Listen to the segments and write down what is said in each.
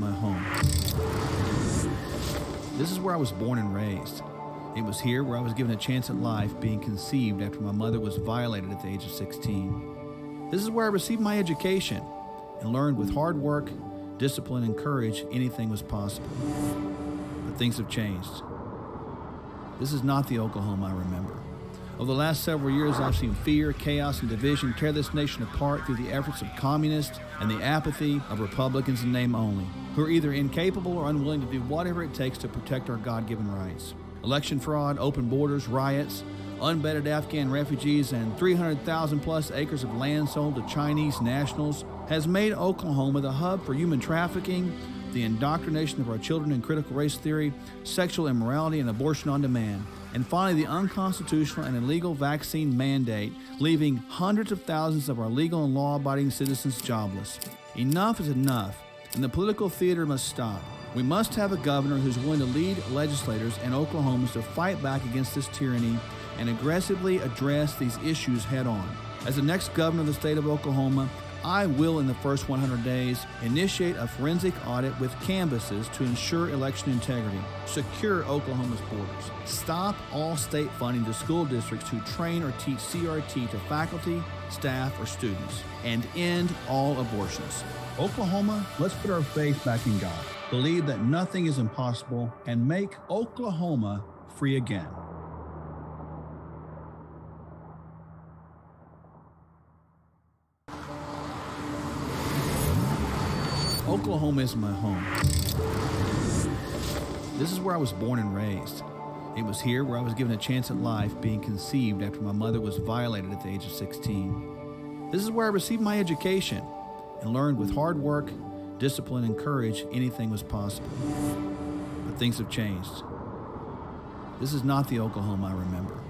My home. This is where I was born and raised. It was here where I was given a chance at life, being conceived after my mother was violated at the age of 16. This is where I received my education and learned with hard work, discipline, and courage anything was possible. But things have changed. This is not the Oklahoma I remember. Over the last several years, I've seen fear, chaos, and division tear this nation apart through the efforts of communists and the apathy of Republicans in name only, who are either incapable or unwilling to do whatever it takes to protect our God-given rights. Election fraud, open borders, riots, unvetted Afghan refugees, and 300,000 plus acres of land sold to Chinese nationals has made Oklahoma the hub for human trafficking, the indoctrination of our children in critical race theory, sexual immorality, and abortion on demand. And finally, the unconstitutional and illegal vaccine mandate, leaving hundreds of thousands of our legal and law-abiding citizens jobless. Enough is enough, and the political theater must stop. We must have a governor who's willing to lead legislators and Oklahomans to fight back against this tyranny and aggressively address these issues head-on. As the next governor of the state of Oklahoma, I will, in the first 100 days, initiate a forensic audit with canvases to ensure election integrity, secure Oklahoma's borders, stop all state funding to school districts who train or teach CRT to faculty, staff, or students, and end all abortions. Oklahoma, let's put our faith back in God, believe that nothing is impossible, and make Oklahoma free again. Oklahoma is my home. This is where I was born and raised. It was here where I was given a chance at life, being conceived after my mother was violated at the age of 16. This is where I received my education and learned with hard work, discipline, and courage anything was possible. But things have changed. This is not the Oklahoma I remember.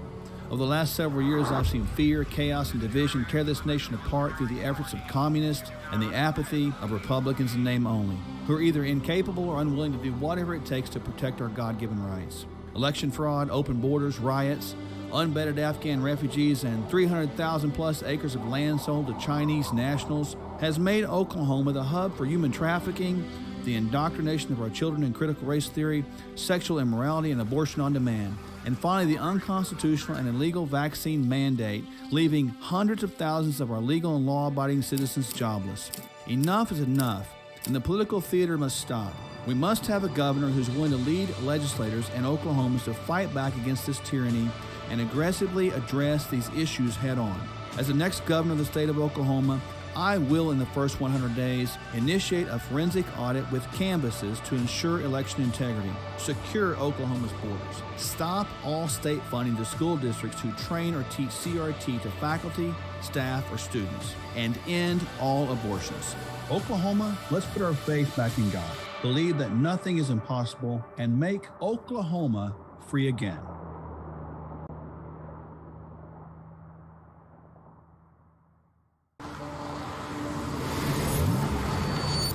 Over the last several years, I've seen fear, chaos, and division tear this nation apart through the efforts of communists and the apathy of Republicans in name only, who are either incapable or unwilling to do whatever it takes to protect our God-given rights. Election fraud, open borders, riots, unvetted Afghan refugees, and 300,000 plus acres of land sold to Chinese nationals has made Oklahoma the hub for human trafficking, the indoctrination of our children in critical race theory, sexual immorality, and abortion on demand. And finally, the unconstitutional and illegal vaccine mandate, leaving hundreds of thousands of our legal and law-abiding citizens jobless. Enough is enough, and the political theater must stop. We must have a governor who's willing to lead legislators and Oklahomans to fight back against this tyranny and aggressively address these issues head-on. As the next governor of the state of Oklahoma, I will, in the first 100 days, initiate a forensic audit with canvases to ensure election integrity, secure Oklahoma's borders, stop all state funding to school districts who train or teach CRT to faculty, staff, or students, and end all abortions. Oklahoma, let's put our faith back in God, believe that nothing is impossible, and make Oklahoma free again.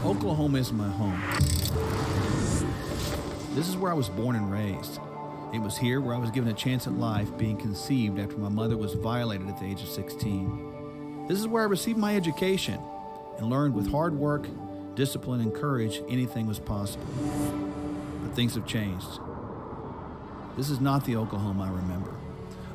Oklahoma is my home. This is where I was born and raised. It was here where I was given a chance at life, being conceived after my mother was violated at the age of 16. This is where I received my education and learned with hard work, discipline, and courage anything was possible. But things have changed. This is not the Oklahoma I remember.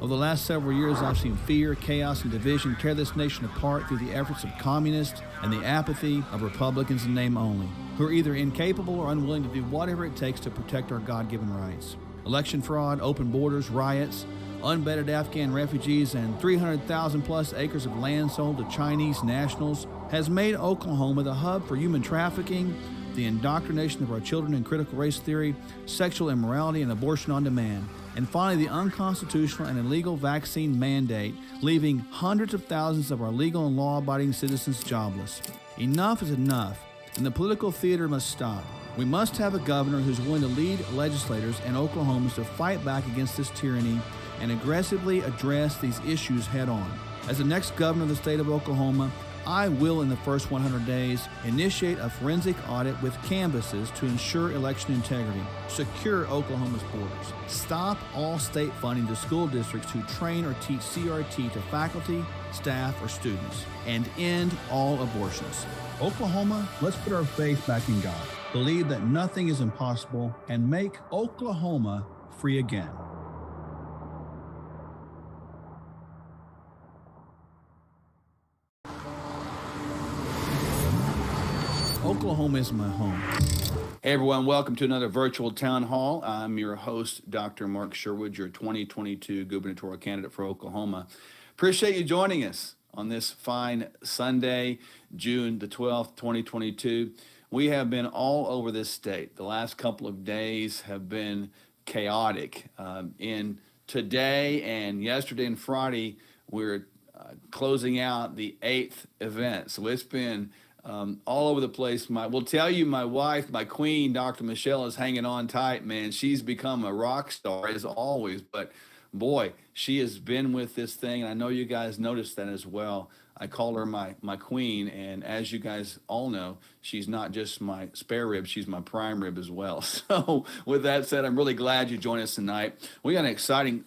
Over the last several years, I've seen fear, chaos, and division tear this nation apart through the efforts of communists and the apathy of Republicans in name only, who are either incapable or unwilling to do whatever it takes to protect our God-given rights. Election fraud, open borders, riots, unvetted Afghan refugees, and 300,000 plus acres of land sold to Chinese nationals has made Oklahoma the hub for human trafficking, the indoctrination of our children in critical race theory, sexual immorality, and abortion on demand. And finally, the unconstitutional and illegal vaccine mandate, leaving hundreds of thousands of our legal and law-abiding citizens jobless. Enough is enough, and the political theater must stop. We must have a governor who's willing to lead legislators and Oklahomans to fight back against this tyranny and aggressively address these issues head-on. As the next governor of the state of Oklahoma, I will, in the first 100 days, initiate a forensic audit with canvases to ensure election integrity, secure Oklahoma's borders, stop all state funding to school districts who train or teach CRT to faculty, staff, or students, and end all abortions. Oklahoma, let's put our faith back in God, believe that nothing is impossible, and make Oklahoma free again. Oklahoma is my home. Hey everyone, welcome to another virtual town hall. I'm your host, Dr. Mark Sherwood, your 2022 gubernatorial candidate for Oklahoma. Appreciate you joining us on this fine Sunday, June the 12th, 2022. We have been all over this state. The last couple of days have been chaotic. In today and yesterday and Friday, we're closing out the 8th event. So it's been all over the place. Will tell you, my wife, my queen, Dr. Michelle, is hanging on tight, man. She's become a rock star as always, but boy, she has been with this thing, and I know you guys noticed that as well. I call her my queen, and as you guys all know, she's not just my spare rib, she's my prime rib as well. So with that said, I'm really glad you joined us tonight. We got an exciting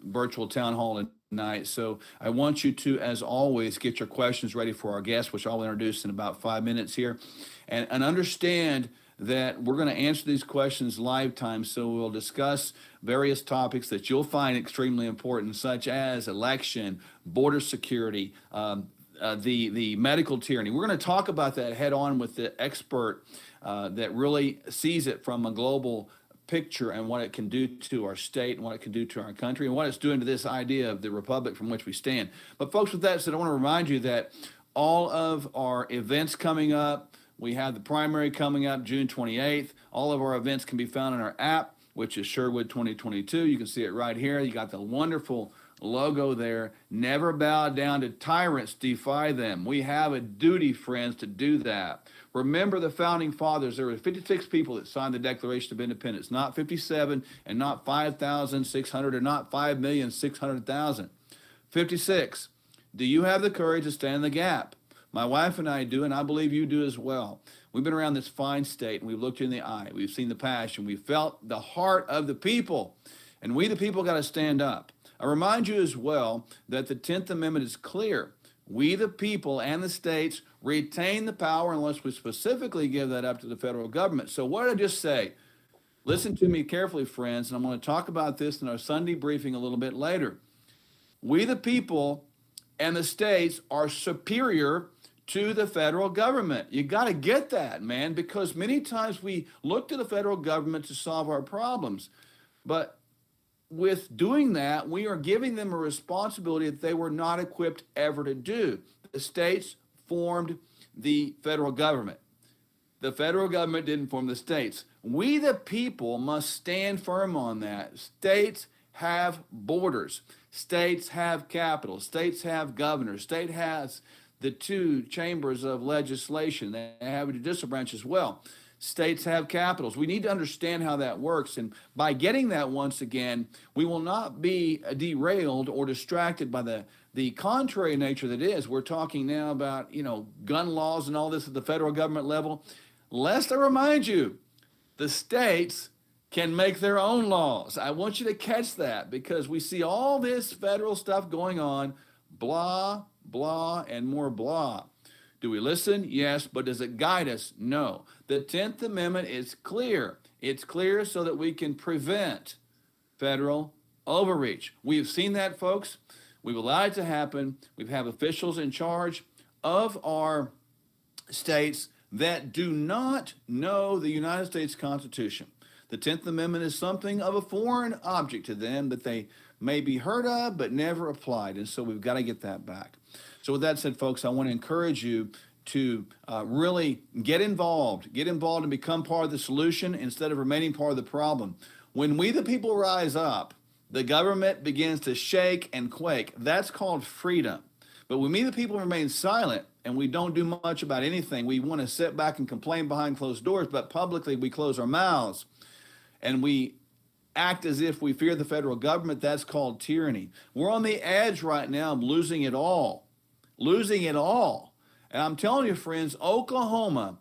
virtual town hall tonight, so I want you to, as always, get your questions ready for our guests, which I'll introduce in about 5 minutes here, and understand that we're going to answer these questions live time. So we'll discuss various topics that you'll find extremely important, such as election, border security, the medical tyranny. We're going to talk about that head on with the expert that really sees it from a global picture and what it can do to our state and what it can do to our country and what it's doing to this idea of the republic from which we stand. But folks, with that said, I want to remind you that all of our events coming up, we have the primary coming up June 28th. All of our events can be found in our app, which is Sherwood 2022. You can see it right here. You got the wonderful logo there. Never bow down to tyrants, defy them. We have a duty, friends, to do that. Remember the founding fathers. There were 56 people that signed the Declaration of Independence, not 57 and not 5,600 and not 5,600,000. 56. Do you have the courage to stand in the gap? My wife and I do, and I believe you do as well. We've been around this fine state, and we've looked you in the eye. We've seen the passion. We've felt the heart of the people, and we the people got to stand up. I remind you as well that the 10th Amendment is clear. We the people and the states retain the power unless we specifically give that up to the federal government. So what did I just say? Listen to me carefully, friends, and I'm going to talk about this in our Sunday briefing a little bit later. We the people and the states are superior to the federal government. You got to get that, man, because many times we look to the federal government to solve our problems. But with doing that, we are giving them a responsibility that they were not equipped ever to do. The states formed the federal government. The federal government didn't form the states. We, the people, must stand firm on that. States have borders. States have capitals. States have governors. State has the two chambers of legislation. They have a judicial branch as well. States have capitals. We need to understand how that works. And by getting that once again, we will not be derailed or distracted by the contrary nature that is. We're talking now about, gun laws and all this at the federal government level. Lest I remind you, the states can make their own laws. I want you to catch that because we see all this federal stuff going on, blah, blah, and more blah. Do we listen? Yes, but does it guide us? No. The 10th Amendment is clear. It's clear so that we can prevent federal overreach. We've seen that, folks. We've allowed it to happen. We have officials in charge of our states that do not know the United States Constitution. The 10th Amendment is something of a foreign object to them that they may be heard of but never applied, and so we've got to get that back. So with that said, folks, I want to encourage you to really get involved and become part of the solution instead of remaining part of the problem. When we the people rise up, the government begins to shake and quake. That's called freedom. But when we the people remain silent and we don't do much about anything, we want to sit back and complain behind closed doors, but publicly we close our mouths and we act as if we fear the federal government. That's called tyranny. We're on the edge right now of losing it all. And I'm telling you, friends, Oklahoma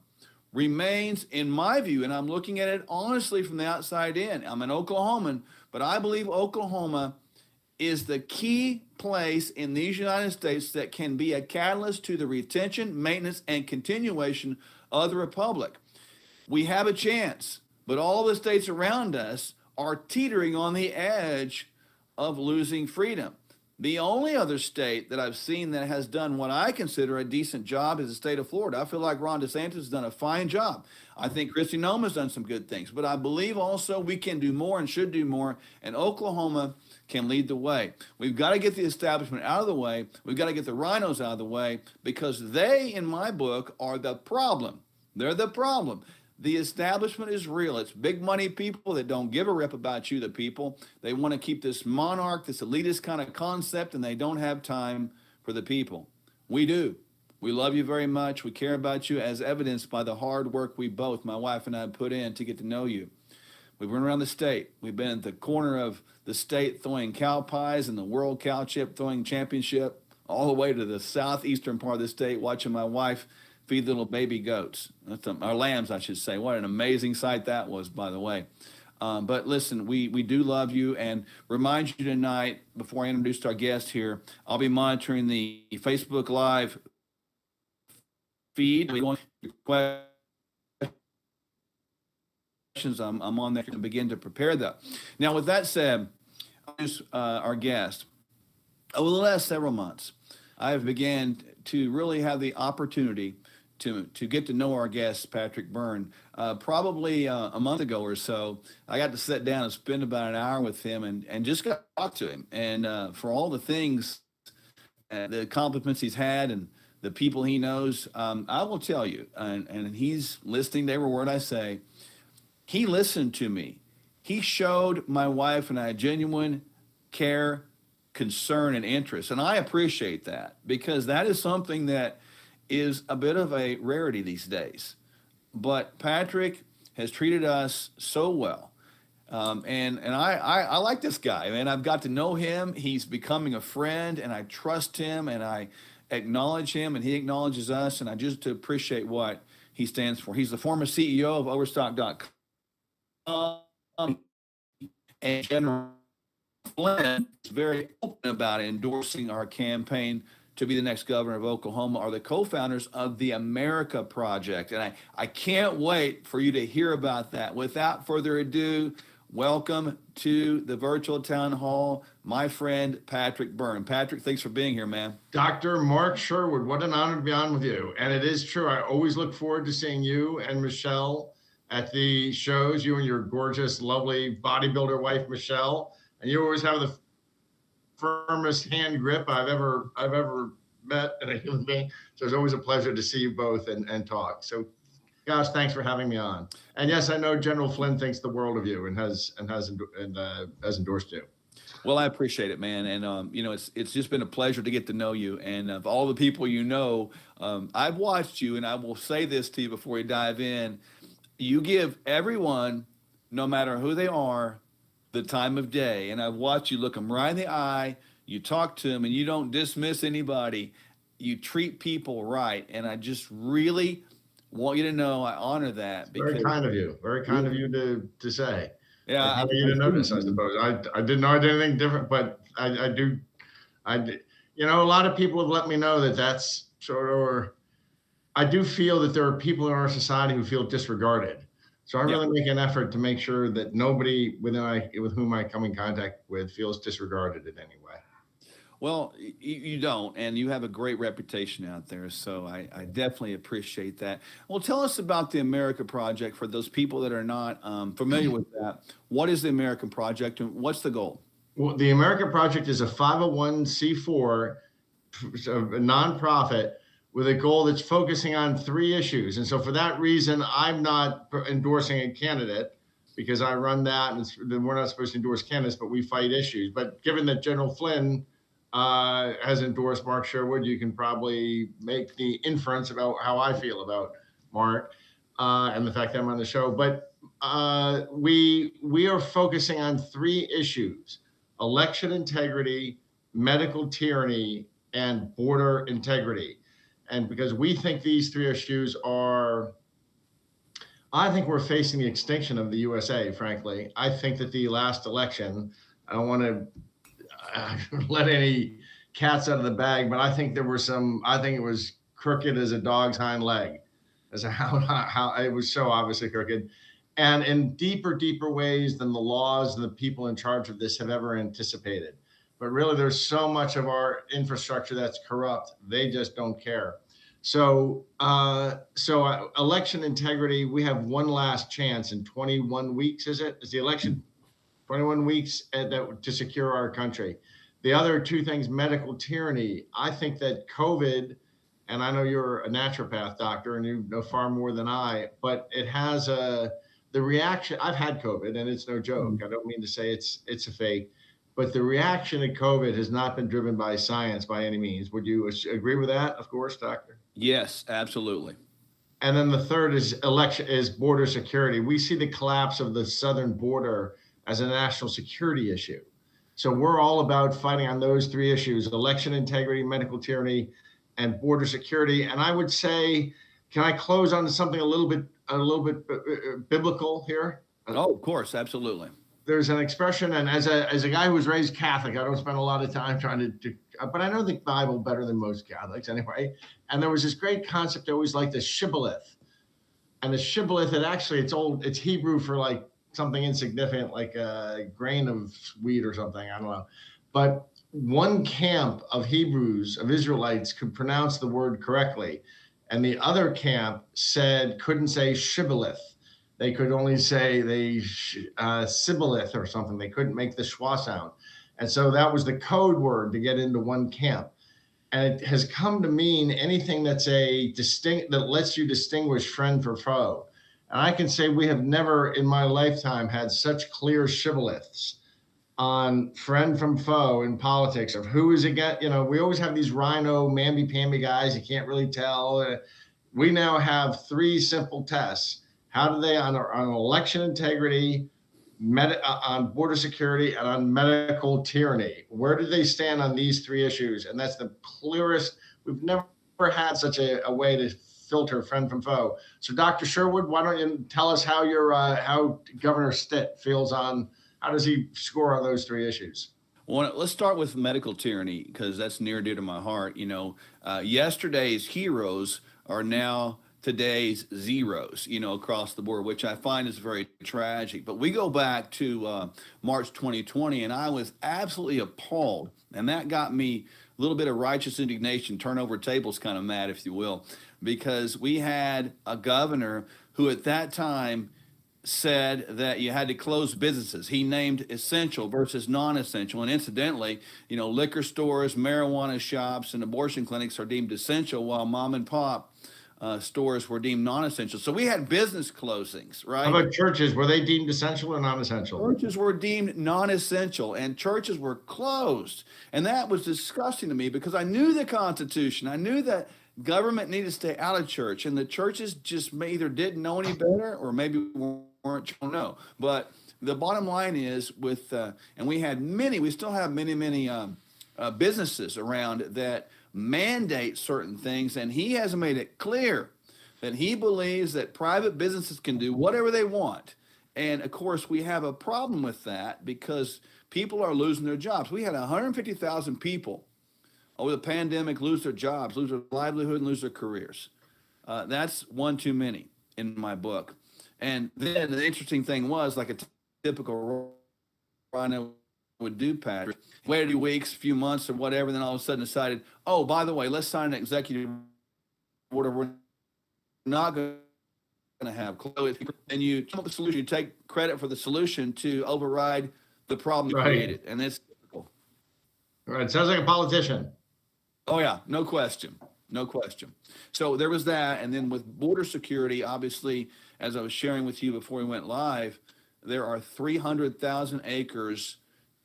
remains, in my view, and I'm looking at it honestly from the outside in. I'm an Oklahoman, but I believe Oklahoma is the key place in these United States that can be a catalyst to the retention, maintenance, and continuation of the republic. We have a chance, but all the states around us are teetering on the edge of losing freedom. The only other state that I've seen that has done what I consider a decent job is the state of Florida. I feel like Ron DeSantis has done a fine job. I think Kristi Noem has done some good things, but I believe also we can do more and should do more, and Oklahoma can lead the way. We've got to get the establishment out of the way. We've got to get the rhinos out of the way because they, in my book, are the problem. They're the problem. The establishment is real. It's big money people that don't give a rip about you, the people. They want to keep this monarch, this elitist kind of concept, and they don't have time for the people. We do. We love you very much. We care about you, as evidenced by the hard work we both, my wife and I, put in to get to know you. We've run around the state. We've been at the corner of the state throwing cow pies and the World Cow Chip throwing championship, all the way to the southeastern part of the state, watching my wife feed little baby goats, or lambs, I should say. What an amazing sight that was, by the way. But listen, we do love you, and remind you tonight, before I introduce our guest here, I'll be monitoring the Facebook Live feed. Questions, I'm on there to begin to prepare that. Now, with that said, our guest. Over the last several months, I've began to really have the opportunity to get to know our guest, Patrick Byrne. Probably a month ago or so, I got to sit down and spend about an hour with him and just got to talk to him. And for all the things, the accomplishments he's had and the people he knows, I will tell you, and he's listening to every word I say, he listened to me. He showed my wife and I genuine care, concern, and interest. And I appreciate that because that is something that is a bit of a rarity these days. But Patrick has treated us so well. And I like this guy, man. I've got to know him. He's becoming a friend, and I trust him, and I acknowledge him, and he acknowledges us, and I just appreciate what he stands for. He's the former CEO of Overstock.com, and General Flynn is very open about endorsing our campaign to be the next governor of Oklahoma, are the co-founders of the America Project. And I can't wait for you to hear about that. Without further ado, welcome to the virtual town hall, my friend, Patrick Byrne. Patrick, thanks for being here, man. Dr. Mark Sherwood, what an honor to be on with you. And it is true. I always look forward to seeing you and Michelle at the shows, you and your gorgeous, lovely bodybuilder wife, Michelle. And you always have the firmest hand grip I've ever met in a human being. So it's always a pleasure to see you both and talk. So, gosh, thanks for having me on. And yes, I know General Flynn thinks the world of you and has endorsed you. Well, I appreciate it, man. And it's just been a pleasure to get to know you. And of all the people you know, I've watched you, and I will say this to you before we dive in. You give everyone, no matter who they are, the time of day. And I've watched you look them right in the eye. You talk to them, and you don't dismiss anybody. You treat people right. And I just really want you to know I honor that. Very kind of you. Very kind of you to say. Yeah, I you to notice, I suppose. I didn't know I did anything different, but I do. You know, a lot of people have let me know that's sort of, or I do feel that there are people in our society who feel disregarded. So I really make an effort to make sure that nobody with whom I come in contact with feels disregarded in any way. Well, you don't, and you have a great reputation out there, so I definitely appreciate that. Well, tell us about the America Project for those people that are not familiar with that. What is the American Project, and what's the goal? Well, the America Project is a 501c4, a nonprofit with a goal that's focusing on 3 issues. And so for that reason, I'm not endorsing a candidate because I run that, and we're not supposed to endorse candidates, but we fight issues. But given that General Flynn has endorsed Mark Sherwood, you can probably make the inference about how I feel about Mark and the fact that I'm on the show. But we are focusing on 3 issues: election integrity, medical tyranny, and border integrity. And because we think these 3 issues I think we're facing the extinction of the USA, frankly. I think that the last election, I don't want to let any cats out of the bag, but I think it was crooked as a dog's hind leg. as to how it was so obviously crooked, and in deeper ways than the laws and the people in charge of this have ever anticipated. But really, there's so much of our infrastructure that's corrupt; they just don't care. So, election integrity. We have one last chance in 21 weeks. Is the election 21 weeks to secure our country? The other two things, medical tyranny. I think that COVID, and I know you're a naturopath doctor and you know far more than I, but it has the reaction. I've had COVID and it's no joke. I don't mean to say it's a fake, but the reaction to COVID has not been driven by science by any means. Would you agree with that? Of course, doctor. Yes, absolutely. And then the third is border security. We see the collapse of the southern border as a national security issue. So we're all about fighting on those three issues: election integrity, medical tyranny, and border security. And I would say, can I close on something a little bit biblical here? Oh, of course, absolutely. There's an expression, and as a guy who was raised Catholic, I don't spend a lot of time trying to but I know the Bible better than most Catholics anyway. And there was this great concept I always liked, the shibboleth. And the shibboleth, it's Hebrew for like something insignificant, like a grain of wheat or something. I don't know. But one camp of Hebrews, of Israelites, could pronounce the word correctly. And the other camp couldn't say shibboleth. They could only say sibboleth or something. They couldn't make the schwa sound. And so that was the code word to get into one camp. And it has come to mean anything that's that lets you distinguish friend for foe. And I can say we have never in my lifetime had such clear shibboleths on friend from foe in politics of who is against. We always have these rhino mamby-pamby guys. You can't really tell. We now have three simple tests. How do they on election integrity, on border security, and on medical tyranny? Where do they stand on these three issues? And that's the clearest. We've never had such a way to filter friend from foe. So, Dr. Sherwood, why don't you tell us how how Governor Stitt feels on, how does he score on those three issues? Well, let's start with medical tyranny, because that's near and dear to my heart. Yesterday's heroes are now today's zeros, across the board, which I find is very tragic. But we go back to March 2020, and I was absolutely appalled. And that got me a little bit of righteous indignation, turn over tables kind of mad, if you will, because we had a governor who at that time said that you had to close businesses. He named essential versus non-essential. And incidentally, liquor stores, marijuana shops, and abortion clinics are deemed essential, while mom and pop stores were deemed non-essential. So we had business closings, right? How about churches? Were they deemed essential or non-essential? Churches were deemed non-essential, and churches were closed. And that was disgusting to me, because I knew the Constitution. I knew that government needed to stay out of church, and the churches just either didn't know any better or maybe weren't. I don't know. But the bottom line is and we still have many businesses around that mandate certain things, and he has made it clear that he believes that private businesses can do whatever they want. And of course, we have a problem with that because people are losing their jobs. We had 150,000 people over the pandemic lose their jobs, lose their livelihood, and lose their careers. That's one too many in my book. And then the interesting thing was, like a typical rhino would do, Patrick, waited a few weeks, a few months or whatever, then all of a sudden decided, oh, by the way, let's sign an executive order. We're not going to have close. And you come up with a solution. You take credit for the solution to override the problem you created. And it's typical. All right. Sounds like a politician. Oh, yeah. No question. No question. So there was that. And then with border security, obviously, as I was sharing with you before we went live, there are 300,000 acres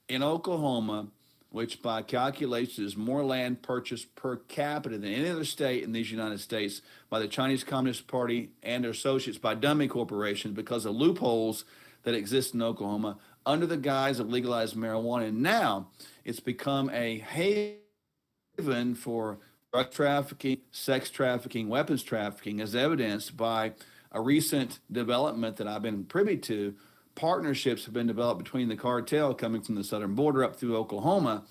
in Oklahoma, which by calculation is more land purchased per capita than any other state in these United States by the Chinese Communist Party and their associates, by dummy corporations, because of loopholes that exist in Oklahoma under the guise of legalized marijuana. And now it's become a haven for drug trafficking, sex trafficking, weapons trafficking, as evidenced by a recent development that I've been privy to. Partnerships have been developed between the cartel coming from the southern border up through Oklahoma,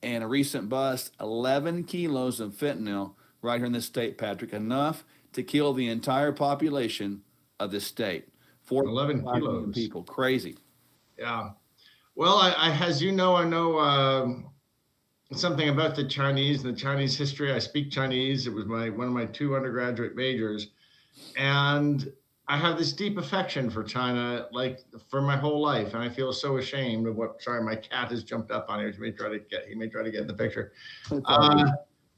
and a recent bust, 11 kilos of fentanyl right here in this state, Patrick, enough to kill the entire population of the state. 11 4.5 million kilos. people. Crazy. Yeah. Well, as you know, I know something about the Chinese and the Chinese history. I speak Chinese. It was one of my 2 undergraduate majors. And I have this deep affection for China, like for my whole life. And I feel so ashamed of sorry, my cat has jumped up on here. He may try to get in the picture.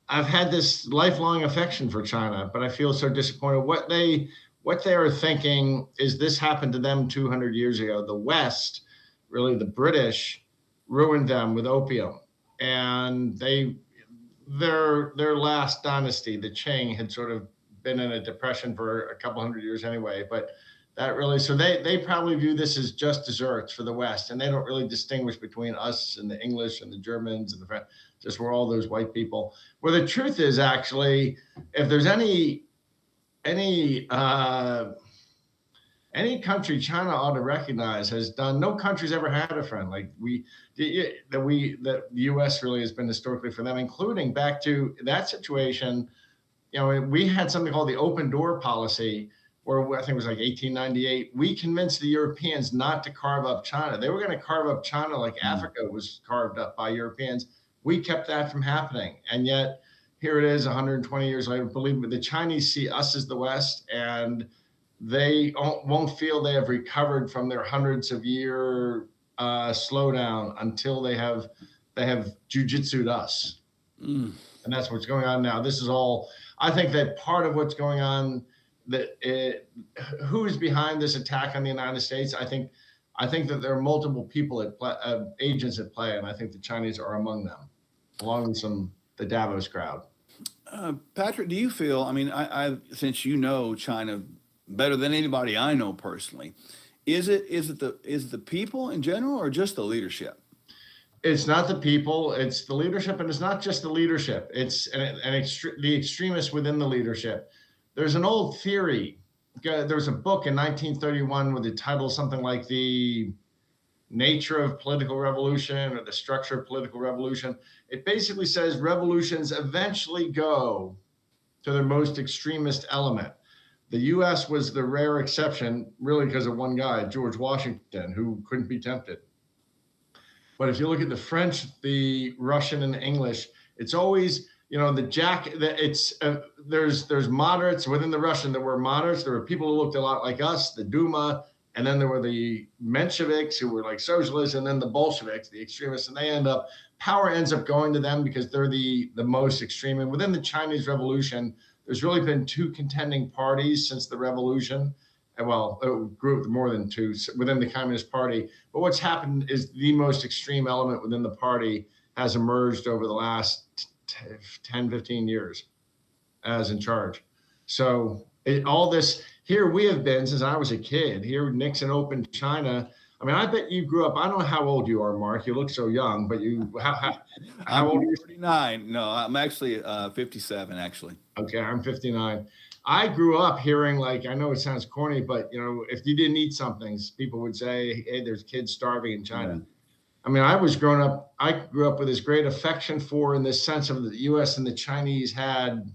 I've had this lifelong affection for China, but I feel so disappointed. What they are thinking is this happened to them 200 years ago. The West, really the British, ruined them with opium. And their last dynasty, the Qing, had sort of been in a depression for a couple hundred years anyway. But that really, so they probably view this as just desserts for the West, and they don't really distinguish between us and the English and the Germans and the French. Just we're all those white people. Where the truth is, actually, if there's any country China ought to recognize has done. No country's ever had a friend like the U.S. really has been historically for them, including back to that situation. We had something called the open door policy, where I think it was like 1898. We convinced the Europeans not to carve up China. They were going to carve up China like Africa was carved up by Europeans. We kept that from happening, and yet here it is 120 years later. Believe me, the Chinese see us as the West, and they won't feel they have recovered from their hundreds of year slowdown until they have jujitsu'd us. And that's what's going on now. This is all, I think that part of what's going on, who is behind this attack on the United States? I think that there are multiple people agents at play, and I think the Chinese are among them, along with the Davos crowd. Patrick, do you feel, I mean, since you know China better than anybody I know personally, is it the people in general or just the leadership? It's not the people, it's the leadership, and it's not just the leadership. It's the extremists within the leadership. There's an old theory. There was a book in 1931 with the title something like The Nature of Political Revolution or The Structure of Political Revolution. It basically says revolutions eventually go to their most extremist element. The U.S. was the rare exception, really because of one guy, George Washington, who couldn't be tempted. But if you look at the French, the Russian, and the English, it's always, there's moderates within the Russian. There were moderates. There were people who looked a lot like us, the Duma, and then there were the Mensheviks who were like socialists, and then the Bolsheviks, the extremists, and power ends up going to them because they're the most extreme. And within the Chinese Revolution, there's really been 2 contending parties since the revolution. Well, it grew more than 2 within the Communist Party. But what's happened is the most extreme element within the party has emerged over the last 10, 15 years as in charge. So all this, here we have been since I was a kid. Here Nixon opened China. I mean, I bet you grew up, I don't know how old you are, Mark. You look so young, but how old are you? 49. No, I'm actually 57, actually. Okay, I'm 59. I grew up hearing, like, I know it sounds corny, but, if you didn't eat something, people would say, hey, there's kids starving in China. Yeah. I mean, I grew up with this great affection for, in this sense of the U.S. and the Chinese had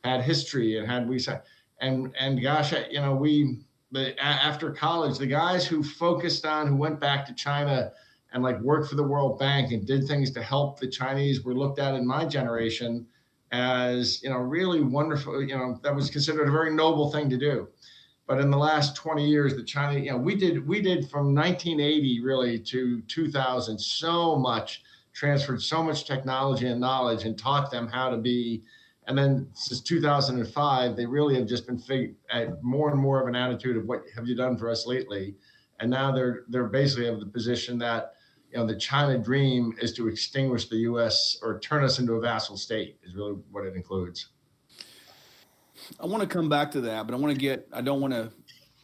history and gosh, after college, the guys who went back to China and like worked for the World Bank and did things to help the Chinese were looked at in my generation as, really wonderful. That was considered a very noble thing to do. But in the last 20 years, the China, we did from 1980 really to 2000 transferred so much technology and knowledge and taught them how to be. And then since 2005, they really have just been at more and more of an attitude of what have you done for us lately? And now they're basically of the position that, the China dream is to extinguish the U.S. or turn us into a vassal state is really what it includes. I want to come back to that, but I don't want to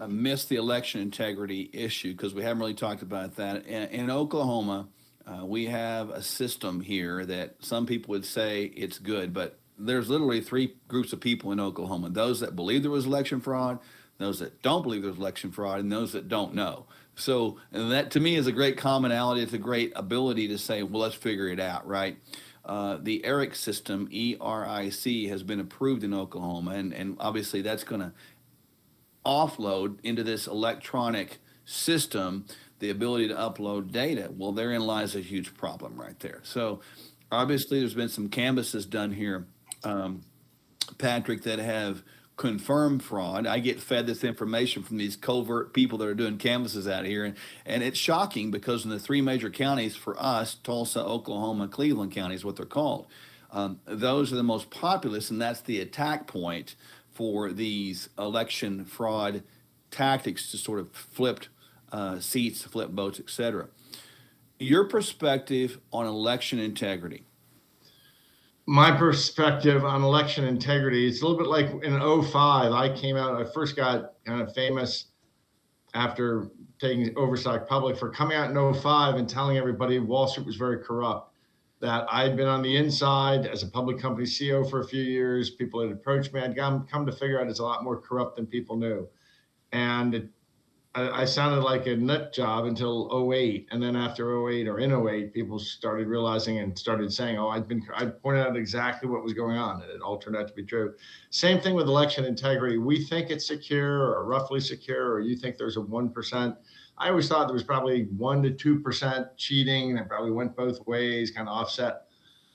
miss the election integrity issue because we haven't really talked about that. In Oklahoma, we have a system here that some people would say it's good, but there's literally 3 groups of people in Oklahoma: those that believe there was election fraud, those that don't believe there was election fraud, and those that don't know. So that to me is a great commonality. It's a great ability to say, well, let's figure it out, right? the ERIC system, ERIC, has been approved in Oklahoma, and obviously that's going to offload into this electronic system the ability to upload data. Well, therein lies a huge problem right there. So obviously there's been some canvases done here, Patrick, that have confirmed fraud. I get fed this information from these covert people that are doing canvases out here, and it's shocking because in the three major counties for us, Tulsa, Oklahoma, Cleveland County is what they're called. Those are the most populous, and that's the attack point for these election fraud tactics to sort of flip seats, flip votes, etc. Your perspective on election integrity? My perspective on election integrity, it's a little bit like in '05, I first got kind of famous after taking Overstock public for coming out in '05 and telling everybody Wall Street was very corrupt, that I'd been on the inside as a public company CEO for a few years. People had approached me. I'd come to figure out it's a lot more corrupt than people knew. And I sounded like a nut job until '08. And then after '08 or in '08, people started realizing and started saying, oh, I pointed out exactly what was going on. And it all turned out to be true. Same thing with election integrity. We think it's secure or roughly secure, or you think there's a 1%. I always thought there was probably 1% to 2% cheating, and it probably went both ways, kind of offset.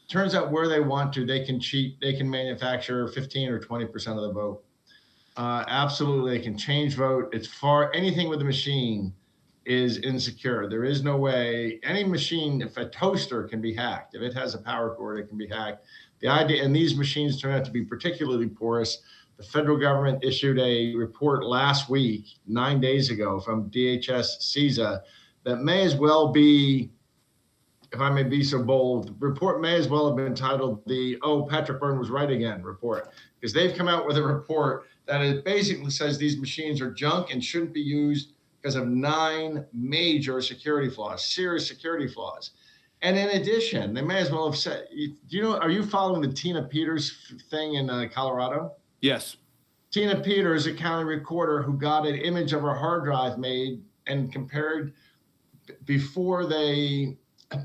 Turns out where they want to, they can cheat. They can manufacture 15 or 20% of the vote. Absolutely, they can change vote. Anything with a machine is insecure. There is no way any machine, if a toaster can be hacked, if it has a power cord, it can be hacked. The idea, and these machines turn out to be particularly porous. The federal government issued a report last week, 9 days ago, from DHS CISA that may as well be, if I may be so bold, the report may as well have been titled the Patrick Byrne was right again report, because they've come out with a report that it basically says these machines are junk and shouldn't be used because of 9 major security flaws, serious security flaws. And in addition, they may as well have said, are you following the Tina Peters thing in Colorado? Yes. Tina Peters, a county recorder who got an image of her hard drive made and compared before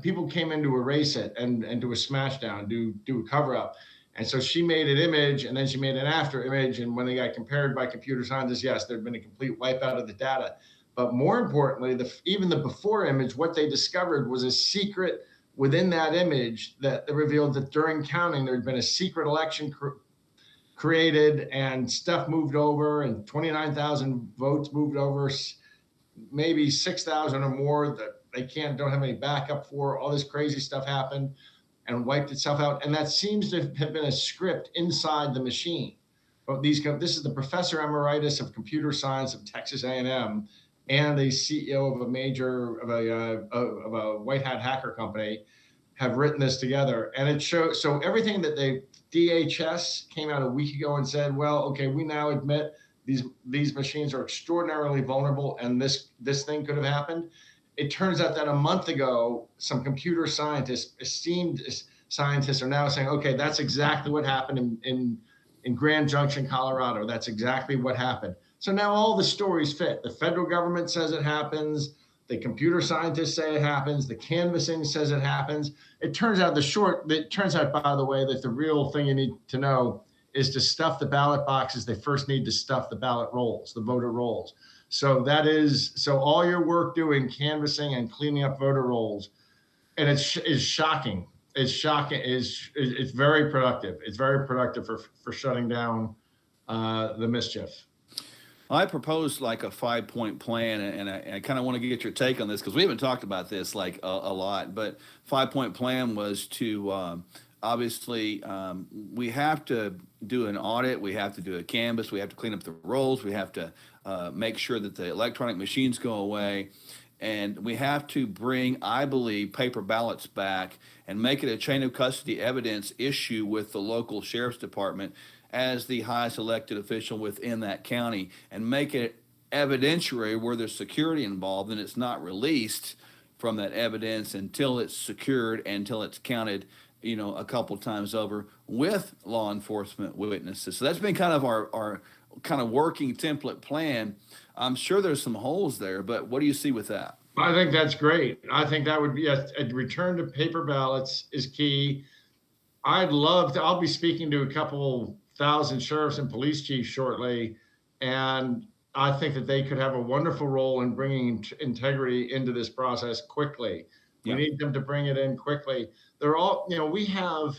people came in to erase it and do a smash down, do a cover up. And so she made an image and then she made an after image. And when they got compared by computer scientists, yes, there'd been a complete wipeout of the data. But more importantly, even the before image, what they discovered was a secret within that image that revealed that during counting, there'd been a secret election created and stuff moved over, and 29,000 votes moved over, maybe 6,000 or more that they don't have any backup for. All this crazy stuff happened and wiped itself out. And that seems to have been a script inside the machine. But this is the professor emeritus of computer science of Texas A&M and a CEO of a white hat hacker company have written this together. And it shows, so everything that DHS came out a week ago and said, well, okay, we now admit these machines are extraordinarily vulnerable and this thing could have happened. It turns out that a month ago, some computer scientists, esteemed scientists, are now saying, okay, that's exactly what happened in Grand Junction, Colorado. That's exactly what happened. So now all the stories fit. The federal government says it happens. The computer scientists say it happens. The canvassing says it happens. It turns out, by the way, that the real thing you need to know is to stuff the ballot boxes. They first need to stuff the ballot rolls, the voter rolls. So all your work doing canvassing and cleaning up voter rolls, and is shocking. It's shocking. It's very productive. It's very productive for shutting down the mischief. I proposed like a 5-point plan, and I kind of want to get your take on this because we haven't talked about this like a lot. But 5-point plan was to obviously we have to do an audit, we have to do a canvass, we have to clean up the rolls, we have to make sure that the electronic machines go away, and we have to bring, I believe, paper ballots back and make it a chain of custody evidence issue with the local sheriff's department as the highest elected official within that county, and make it evidentiary where there's security involved and it's not released from that evidence until it's secured, until it's counted, a couple times over with law enforcement witnesses. So that's been kind of our kind of working template plan. I'm sure there's some holes there, but what do you see with that? I think that's great. I think that would be a return to paper ballots is key. I'd love to. I'll be speaking to a couple thousand sheriffs and police chiefs shortly, and I think that they could have a wonderful role in bringing integrity into this process quickly. We Yeah. need them to bring it in quickly. They're all, we have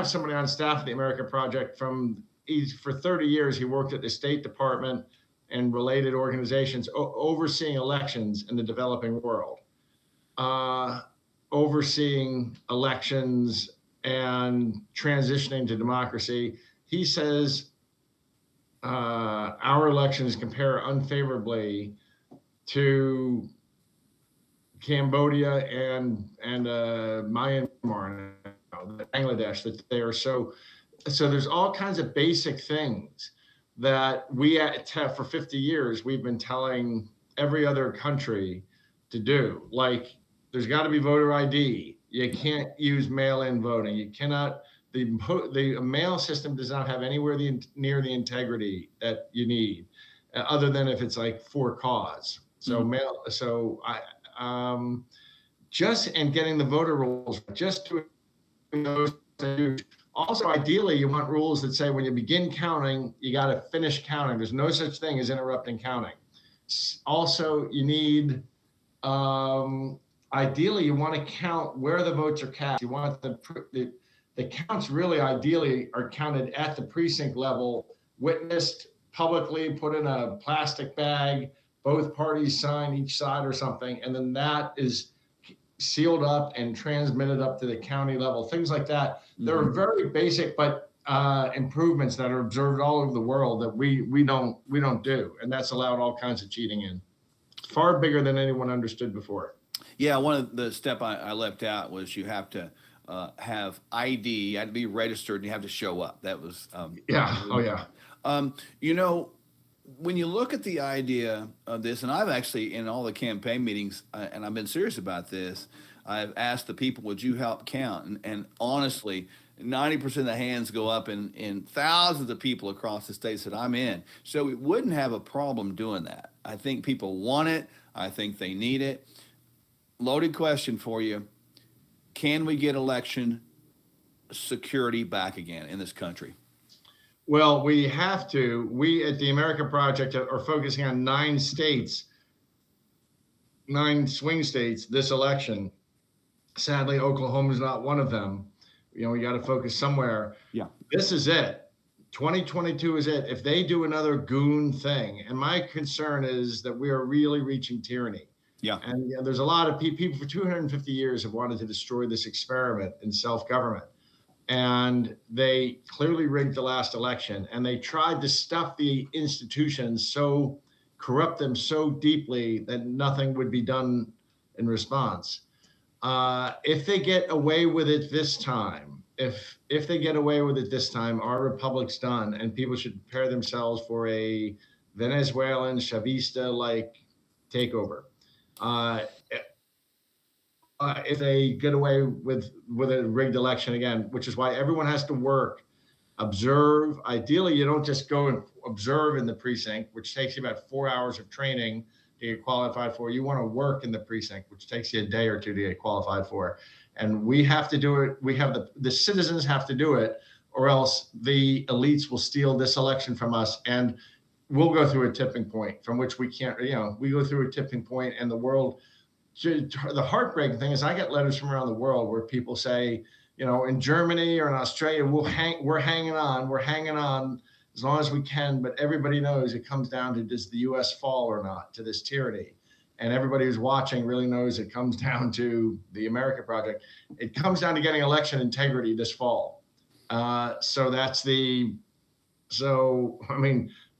somebody on staff at the America Project for 30 years. He worked at the State Department and related organizations overseeing elections in the developing world, uh, overseeing elections and transitioning to democracy. He says our elections compare unfavorably to Cambodia and Myanmar, Bangladesh. That they are so. There's all kinds of basic things that we have for 50 years we've been telling every other country to do. Like there's got to be voter ID. You can't use mail-in voting. You cannot. The mail system does not have anywhere near the integrity that you need, other than if it's like for cause. So mail. So just and getting the voter rolls, just doing those things. Also, ideally, you want rules that say when you begin counting, you got to finish counting. There's no such thing as interrupting counting. Also, you need, ideally, you want to count where the votes are cast. You want the counts really ideally are counted at the precinct level, witnessed publicly, put in a plastic bag, both parties sign each side or something, and then that is sealed up and transmitted up to the county level, things like that. There are very basic but improvements that are observed all over the world that we don't do, and that's allowed all kinds of cheating in. Far bigger than anyone understood before. Yeah, one of the step I left out was you have to have ID, you had to be registered, and you have to show up. That was you know, when you look at the idea of this, and I've actually, in all the campaign meetings, and I've been serious about this, I've asked the people, would you help count? And honestly, 90% of the hands go up in thousands of people across the states that I'm in. So we wouldn't have a problem doing that. I think people want it. I think they need it. Loaded question for you. Can we get election security back again in this country? Well, we have to. We at the America Project are focusing on 9 states, 9 swing states this election. Sadly, Oklahoma is not one of them. You know, we got to focus somewhere. Yeah. This is it. 2022 is it. If they do another goon thing, and my concern is that we are really reaching tyranny. Yeah. And there's a lot of people for 250 years have wanted to destroy this experiment in self-government. And they clearly rigged the last election, and they tried to stuff the institutions, corrupt them so deeply that nothing would be done in response. If they get away with it this time, if they get away with it this time, our republic's done, and people should prepare themselves for a Venezuelan Chavista-like takeover. If they get away with a rigged election again, which is why everyone has to work, observe. Ideally, you don't just go and observe in the precinct, which takes you about 4 hours of training to get qualified for. You want to work in the precinct, which takes you a day or two to get qualified for. And we have to do it. We have the citizens have to do it, or else the elites will steal this election from us. And we'll go through a tipping point from which we can't, we go through a tipping point, and the world. The heartbreaking thing is I get letters from around the world where people say, in Germany or in Australia, we're hanging on as long as we can. But everybody knows it comes down to, does the U.S. fall or not to this tyranny? And everybody who's watching really knows it comes down to the America Project. It comes down to getting election integrity this fall. I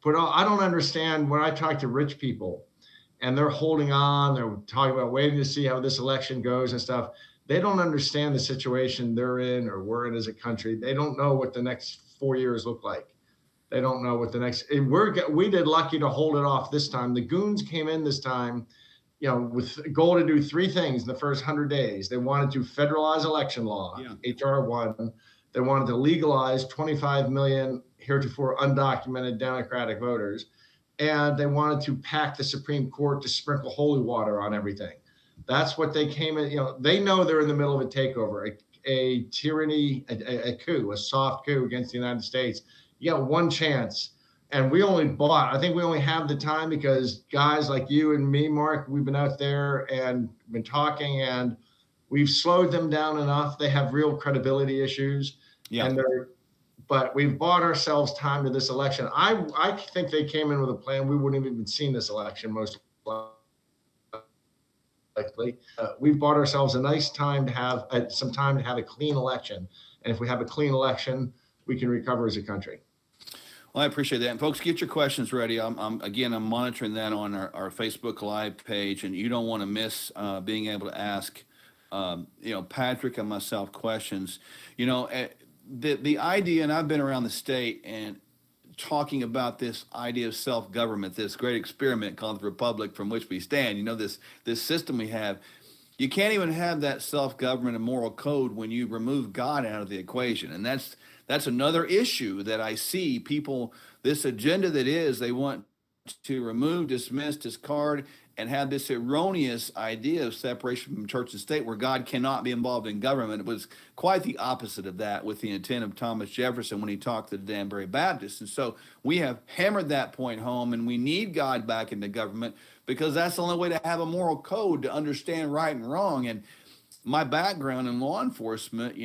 don't understand when I talk to rich people, and they're holding on, they're talking about waiting to see how this election goes and stuff. They don't understand the situation they're in or we're in as a country. They don't know what the next 4 years look like. They don't know what the next, we did lucky to hold it off this time. The goons came in this time, with a goal to do 3 things in the first 100 days. They wanted to federalize election law, HR 1. They wanted to legalize 25 million heretofore undocumented Democratic voters. And they wanted to pack the Supreme Court to sprinkle holy water on everything. That's what they came in. They know they're in the middle of a takeover. a tyranny, a coup, a soft coup against the United States. You got one chance. And I think we only have the time because guys like you and me, Mark, we've been out there and been talking, and we've slowed them down enough. They have real credibility issues. Yeah. But we've bought ourselves time to this election. I think they came in with a plan. We wouldn't have even seen this election most likely. We've bought ourselves a nice time to have some time to have a clean election. And if we have a clean election, we can recover as a country. Well, I appreciate that. And folks, get your questions ready. I'm monitoring that on our Facebook Live page, and you don't want to miss being able to ask, Patrick and myself questions. The idea, and I've been around the state and talking about this idea of self-government, this great experiment called the Republic from which we stand. This system we have. You can't even have that self-government and moral code when you remove God out of the equation, and that's another issue that I see people, this agenda they want to remove, dismiss, discard, and have this erroneous idea of separation from church and state where God cannot be involved in government. It was quite the opposite of that with the intent of Thomas Jefferson when he talked to the Danbury Baptists. And so we have hammered that point home, and we need God back into government because that's the only way to have a moral code to understand right and wrong. And my background in law enforcement,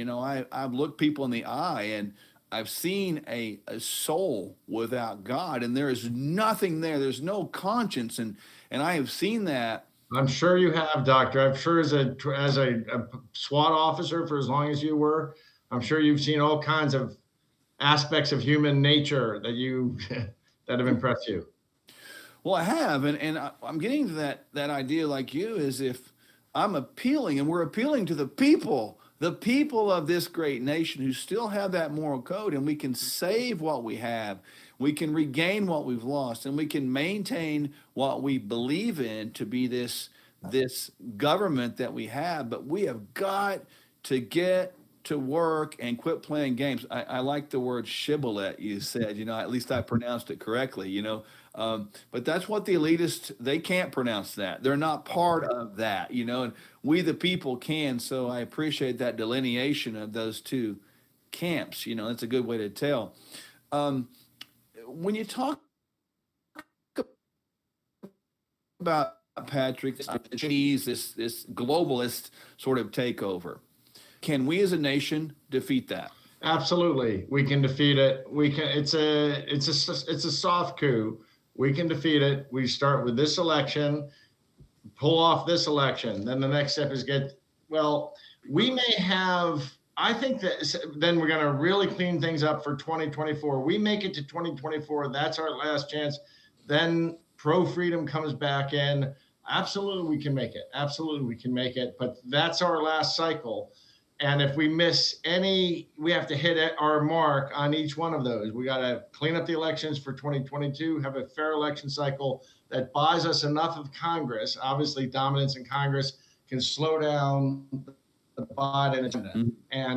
I've looked people in the eye and I've seen a soul without God, and there is nothing there. There's no conscience, and I have seen that. I'm sure you have, Doctor. I'm sure as a SWAT officer for as long as you were, I'm sure you've seen all kinds of aspects of human nature that that have impressed you. Well, I have, and I'm getting to that idea like you, is if I'm appealing, and we're appealing to the people of this great nation who still have that moral code, and we can save what we have, we can regain what we've lost, and we can maintain what we believe in to be this government that we have. But we have got to get to work and quit playing games. I like the word shibboleth you said, at least I pronounced it correctly, but that's what the elitists, they can't pronounce that. They're not part of that, and we the people can. So I appreciate that delineation of those two camps. That's a good way to tell. When you talk about, Patrick, this globalist sort of takeover, can we as a nation defeat that? Absolutely, we can defeat it. We can. It's a soft coup. We can defeat it. We start with this election, pull off this election. Then the next step is we may have, I think that then we're going to really clean things up for 2024. We make it to 2024. That's our last chance. Then pro-freedom comes back in. Absolutely, we can make it. Absolutely, we can make it. But that's our last cycle. And if we miss any, we have to hit our mark on each one of those. We got to clean up the elections for 2022, have a fair election cycle that buys us enough of Congress. Obviously, dominance in Congress can slow down the Biden agenda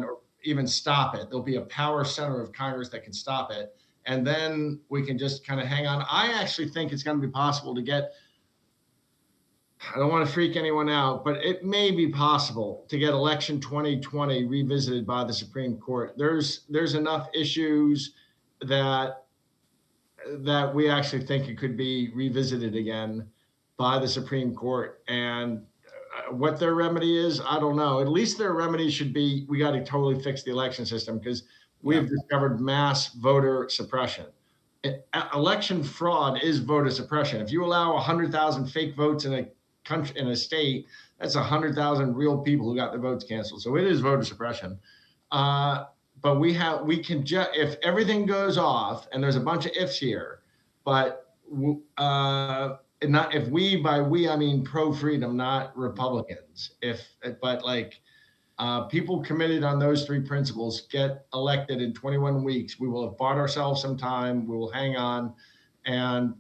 or even stop it. There'll be a power center of Congress that can stop it. And then we can just kind of hang on. I actually think it's going to be possible to get, I don't want to freak anyone out, but it may be possible to get election 2020 revisited by the Supreme Court. There's enough issues that we actually think it could be revisited again by the Supreme Court. And what their remedy is, I don't know. At least their remedy should be, we got to totally fix the election system because we have discovered mass voter suppression. Election fraud is voter suppression. If you allow 100,000 fake votes in a country, in a state, that's 100,000 real people who got their votes canceled. So it is voter suppression. But if everything goes off, and there's a bunch of ifs here, but not if we, by we I mean pro-freedom, not Republicans. People committed on those three principles get elected in 21 weeks, we will have bought ourselves some time. We will hang on, and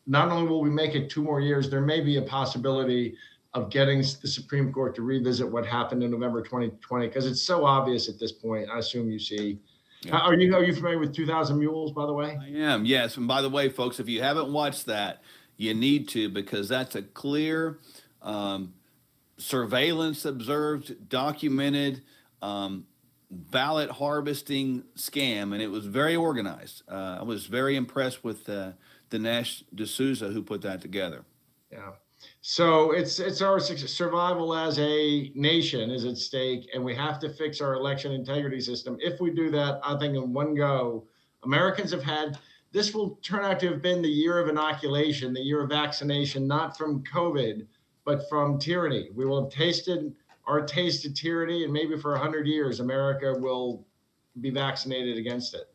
not only will we make it 2 more years, there may be a possibility of getting the Supreme Court to revisit what happened in November 2020, because it's so obvious at this point. I assume you see. Yeah. Are you familiar with 2,000 Mules, by the way? I am, yes. And by the way, folks, if you haven't watched that, you need to, because that's a clear surveillance observed, documented ballot harvesting scam, and it was very organized. I was very impressed with Dinesh D'Souza, who put that together. Yeah. So it's our survival as a nation is at stake, and we have to fix our election integrity system. If we do that, I think in one go, Americans have had, this will turn out to have been the year of inoculation, the year of vaccination, not from COVID, but from tyranny. We will have tasted our taste of tyranny, and maybe for 100 years, America will be vaccinated against it.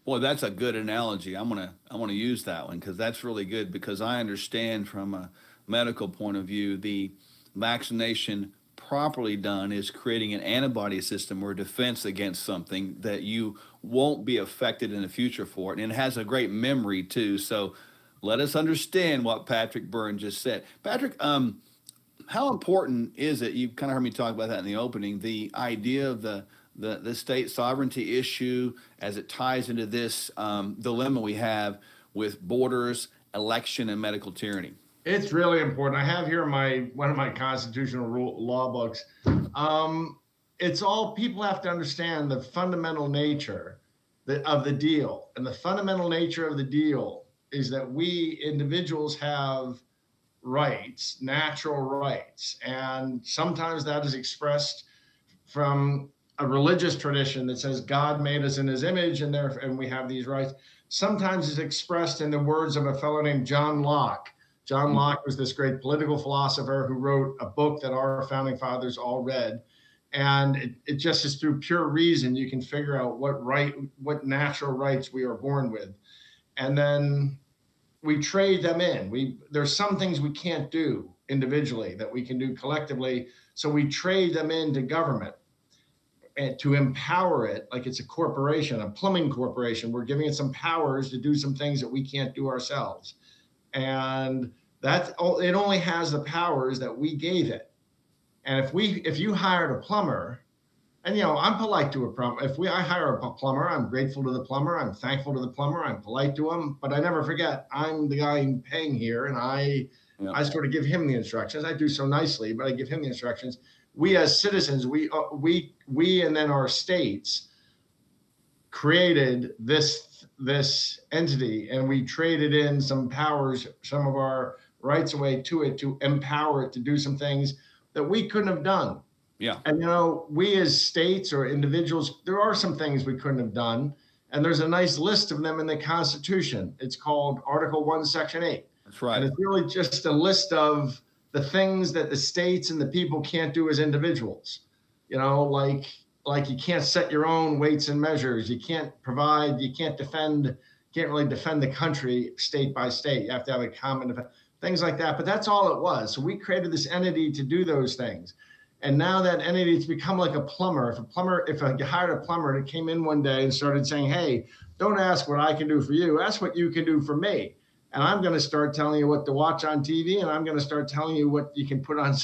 Boy, that's a good analogy. I'm gonna use that one because that's really good, because I understand from a medical point of view, the vaccination properly done is creating an antibody system or defense against something that you won't be affected in the future for it. And it has a great memory too. So let us understand what Patrick Byrne just said. Patrick, how important is it? You kind of heard me talk about that in the opening, the idea of the state sovereignty issue as it ties into this dilemma we have with borders, election, and medical tyranny. It's really important. I have here one of my constitutional law books. It's all, people have to understand the fundamental nature of the deal. And the fundamental nature of the deal is that we individuals have rights, natural rights. And sometimes that is expressed from a religious tradition that says God made us in his image and we have these rights. Sometimes it's expressed in the words of a fellow named John Locke. John Locke was this great political philosopher who wrote a book that our founding fathers all read. And it just is through pure reason you can figure out what natural rights we are born with. And then we trade them in. There's some things we can't do individually that we can do collectively. So we trade them into government and to empower it like it's a corporation, a plumbing corporation. We're giving it some powers to do some things that we can't do ourselves. And it only has the powers that we gave it. And if you hired a plumber, and I'm polite to a plumber. I hire a plumber, I'm grateful to the plumber, I'm thankful to the plumber, I'm polite to him, but I never forget I'm the guy paying here, and I sort of give him the instructions. I do so nicely, but I give him the instructions. We as citizens, we and then our states created this entity, and we traded in some powers, some of our rights away to it, to empower it to do some things that we couldn't have done. Yeah. And we as states or individuals, there are some things we couldn't have done, and there's a nice list of them in the Constitution. It's called Article 1, Section 8. That's right. And it's really just a list of the things that the states and the people can't do as individuals. Like you can't set your own weights and measures. You can't provide, you can't really defend the country state by state. You have to have a common defense, things like that. But that's all it was. So we created this entity to do those things. And now that entity has become like a plumber. If I hired a plumber that came in one day and started saying, hey, don't ask what I can do for you, ask what you can do for me. And I'm going to start telling you what to watch on TV, and I'm going to start telling you what you can put on,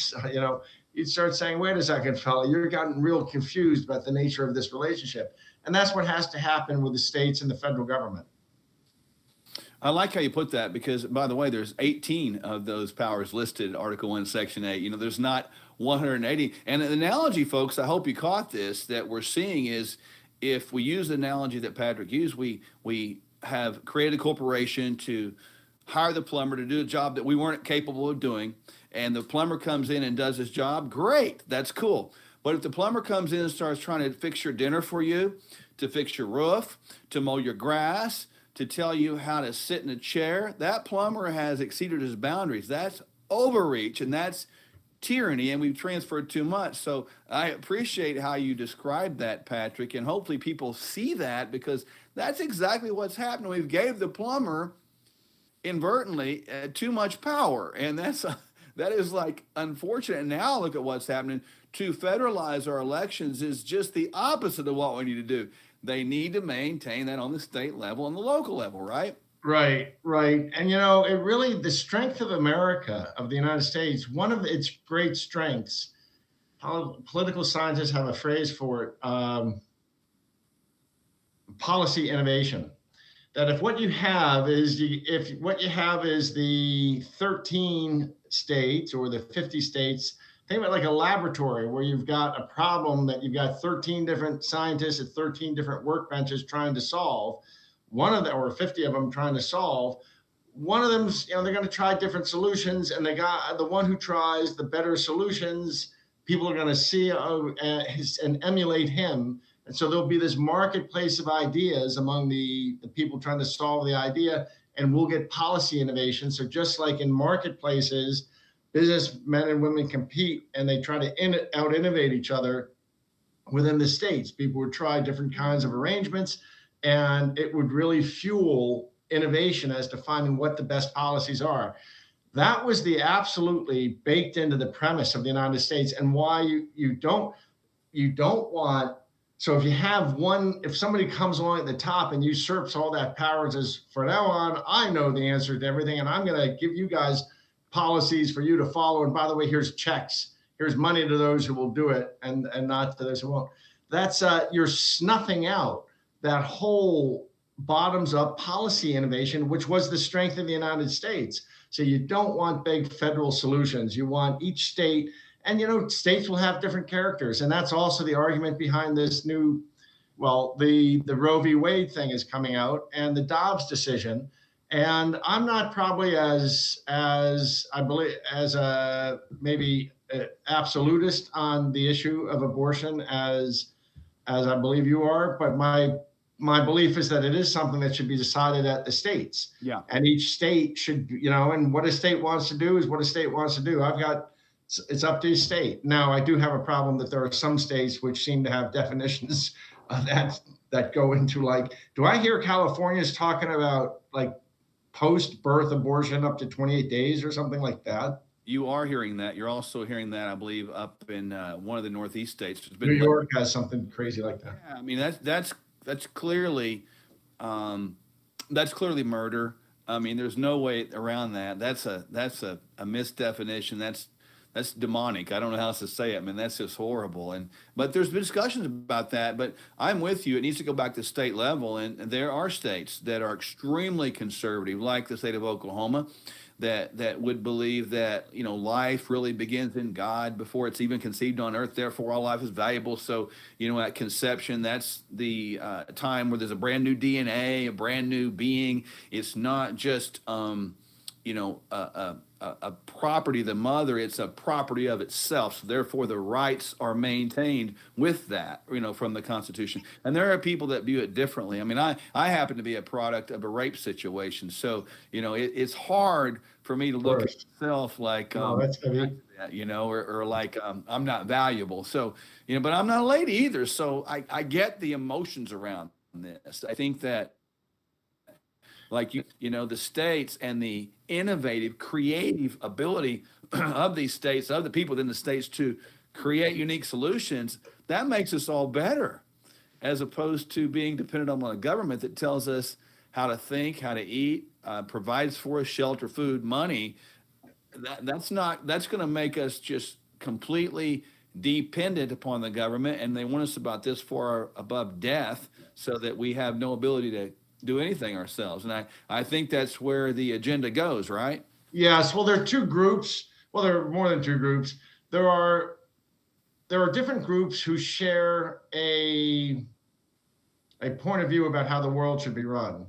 you'd start saying, wait a second, fella, you're gotten real confused about the nature of this relationship. And that's what has to happen with the states and the federal government. I like how you put that, because, by the way, there's 18 of those powers listed in Article 1, Section 8. There's not 180. And the analogy, folks, I hope you caught this, that we're seeing is, if we use the analogy that Patrick used, we have created a corporation to hire the plumber to do a job that we weren't capable of doing, and the plumber comes in and does his job, great, that's cool. But if the plumber comes in and starts trying to fix your dinner for you, to fix your roof, to mow your grass, to tell you how to sit in a chair, that plumber has exceeded his boundaries. That's overreach, and that's tyranny, and we've transferred too much. So I appreciate how you described that, Patrick, and hopefully people see that, because that's exactly what's happening. We've gave the plumber inadvertently too much power, and that is like unfortunate. And now look at what's happening. To federalize our elections is just the opposite of what we need to do. They need to maintain that on the state level and the local level, right? Right. And, it really, the strength of America, of the United States, one of its great strengths, political scientists have a phrase for it, policy innovation. That if what you have is the 13 states or the 50 states, think of it like a laboratory where you've got a problem that you've got 13 different scientists at 13 different workbenches trying to solve. One of them, or 50 of them trying to solve. One of them's, they're going to try different solutions, and they got the one who tries the better solutions. People are going to see and emulate him. And so there'll be this marketplace of ideas among the people trying to solve the idea, and we'll get policy innovation. So just like in marketplaces, businessmen and women compete and they try to out innovate each other within the states. People would try different kinds of arrangements, and it would really fuel innovation as to finding what the best policies are. That was the absolutely baked into the premise of the United States, and why you don't want. So if you have if somebody comes along at the top and usurps all that power and says, from now on, I know the answer to everything, and I'm going to give you guys policies for you to follow. And by the way, here's checks. Here's money to those who will do it, and not to those who won't. That's you're snuffing out that whole bottoms-up policy innovation, which was the strength of the United States. So you don't want big federal solutions. You want each state. And, states will have different characters. And that's also the argument behind this new, the Roe v. Wade thing is coming out, and the Dobbs decision. And I'm not probably as I believe, as a maybe absolutist on the issue of abortion as I believe you are. But my belief is that it is something that should be decided at the states. Yeah. And each state should, and what a state wants to do is what a state wants to do. It's up to the state. Now, I do have a problem that there are some states which seem to have definitions that go into, like, do I hear California's talking about like post-birth abortion up to 28 days or something like that? You are hearing that. You're also hearing that, I believe, up in one of the Northeast states. New York has something crazy like that. Yeah, I mean that's clearly murder. I mean, there's no way around that. That's a misdefinition. That's demonic. I don't know how else to say it. I mean, that's just horrible. But there's been discussions about that. But I'm with you. It needs to go back to state level. And there are states that are extremely conservative, like the state of Oklahoma, that would believe that life really begins in God before it's even conceived on earth. Therefore, all life is valuable. So at conception, that's the time where there's a brand new DNA, a brand new being. It's not just a property of the mother, it's a property of itself. So therefore, the rights are maintained with that, from the Constitution. And there are people that view it differently. I mean, I happen to be a product of a rape situation. So, it's hard for me to look at myself like, that's heavy. Or like I'm not valuable. So, but I'm not a lady either. So I get the emotions around this. I think that, like the states and the innovative, creative ability of these states, of the people within the states to create unique solutions, that makes us all better, as opposed to being dependent on a government that tells us how to think, how to eat, provides for us shelter, food, money. That's going to make us just completely dependent upon the government, and they want us about this far above death, so that we have no ability to do anything ourselves. And I think that's where the agenda goes, right? Yes. Well, there are two groups. Well, there are more than two groups. There are different groups who share a point of view about how the world should be run.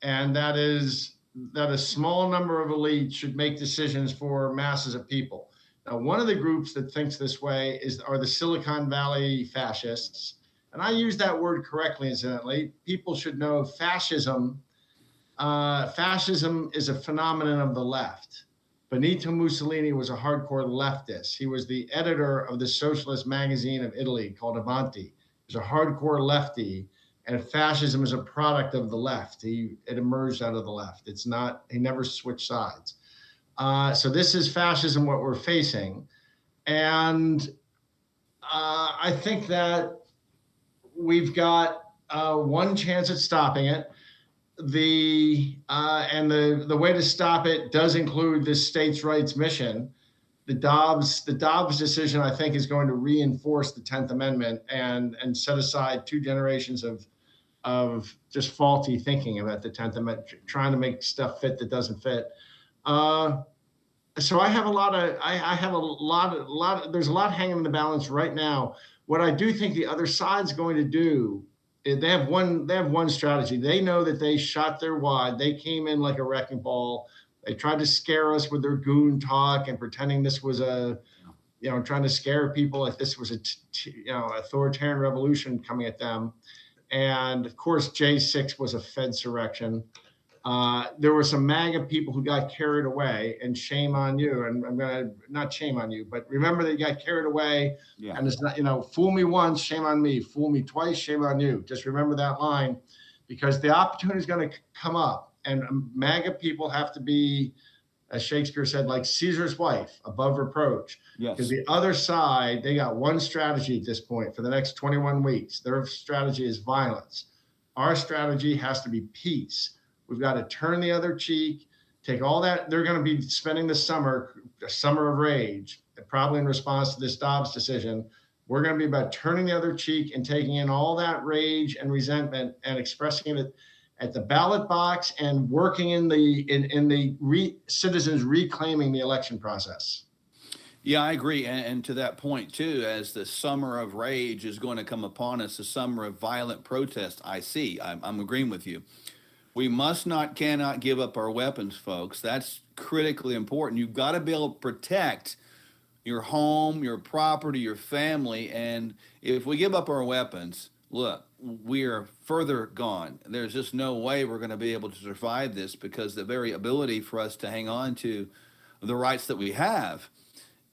And that is that a small number of elites should make decisions for masses of people. Now, one of the groups that thinks this way are the Silicon Valley fascists. And I use that word correctly, incidentally. People should know fascism. Fascism is a phenomenon of the left. Benito Mussolini was a hardcore leftist. He was the editor of the socialist magazine of Italy called Avanti. He was a hardcore lefty, and fascism is a product of the left. It emerged out of the left. He never switched sides. So this is fascism, what we're facing. And I think that we've got one chance at stopping it. The way to stop it does include this states' rights mission. The Dobbs decision, I think, is going to reinforce the 10th Amendment and set aside 2 generations of just faulty thinking about the 10th Amendment, trying to make stuff fit that doesn't fit. so I have a lot of, I have a lot of, there's a lot hanging in the balance right now. What I do think the other side's going to do, they have one strategy. They know that they shot their wad. They came in like a wrecking ball. They tried to scare us with their goon talk and pretending this was trying to scare people like this was authoritarian revolution coming at them. And of course, J6 was a Fedsurrection. There were some MAGA people who got carried away, and shame on you. And I'm going to, not shame on you, but remember that you got carried away. Yeah. And it's not, fool me once, shame on me. Fool me twice, shame on you. Just remember that line, because the opportunity is going to come up, and MAGA people have to be, as Shakespeare said, like Caesar's wife, above reproach. Yes. Because the other side, they got one strategy at this point for the next 21 weeks. Their strategy is violence. Our strategy has to be peace. We've got to turn the other cheek, take all that. They're going to be spending the summer, a summer of rage, probably in response to this Dobbs decision. We're going to be about turning the other cheek and taking in all that rage and resentment and expressing it at the ballot box and working in the citizens reclaiming the election process. Yeah, I agree. And to that point, too, as the summer of rage is going to come upon us, the summer of violent protest, I'm agreeing with you. We cannot give up our weapons, folks. That's critically important. You've got to be able to protect your home, your property, your family. And if we give up our weapons, look, we are further gone. There's just no way we're going to be able to survive this, because the very ability for us to hang on to the rights that we have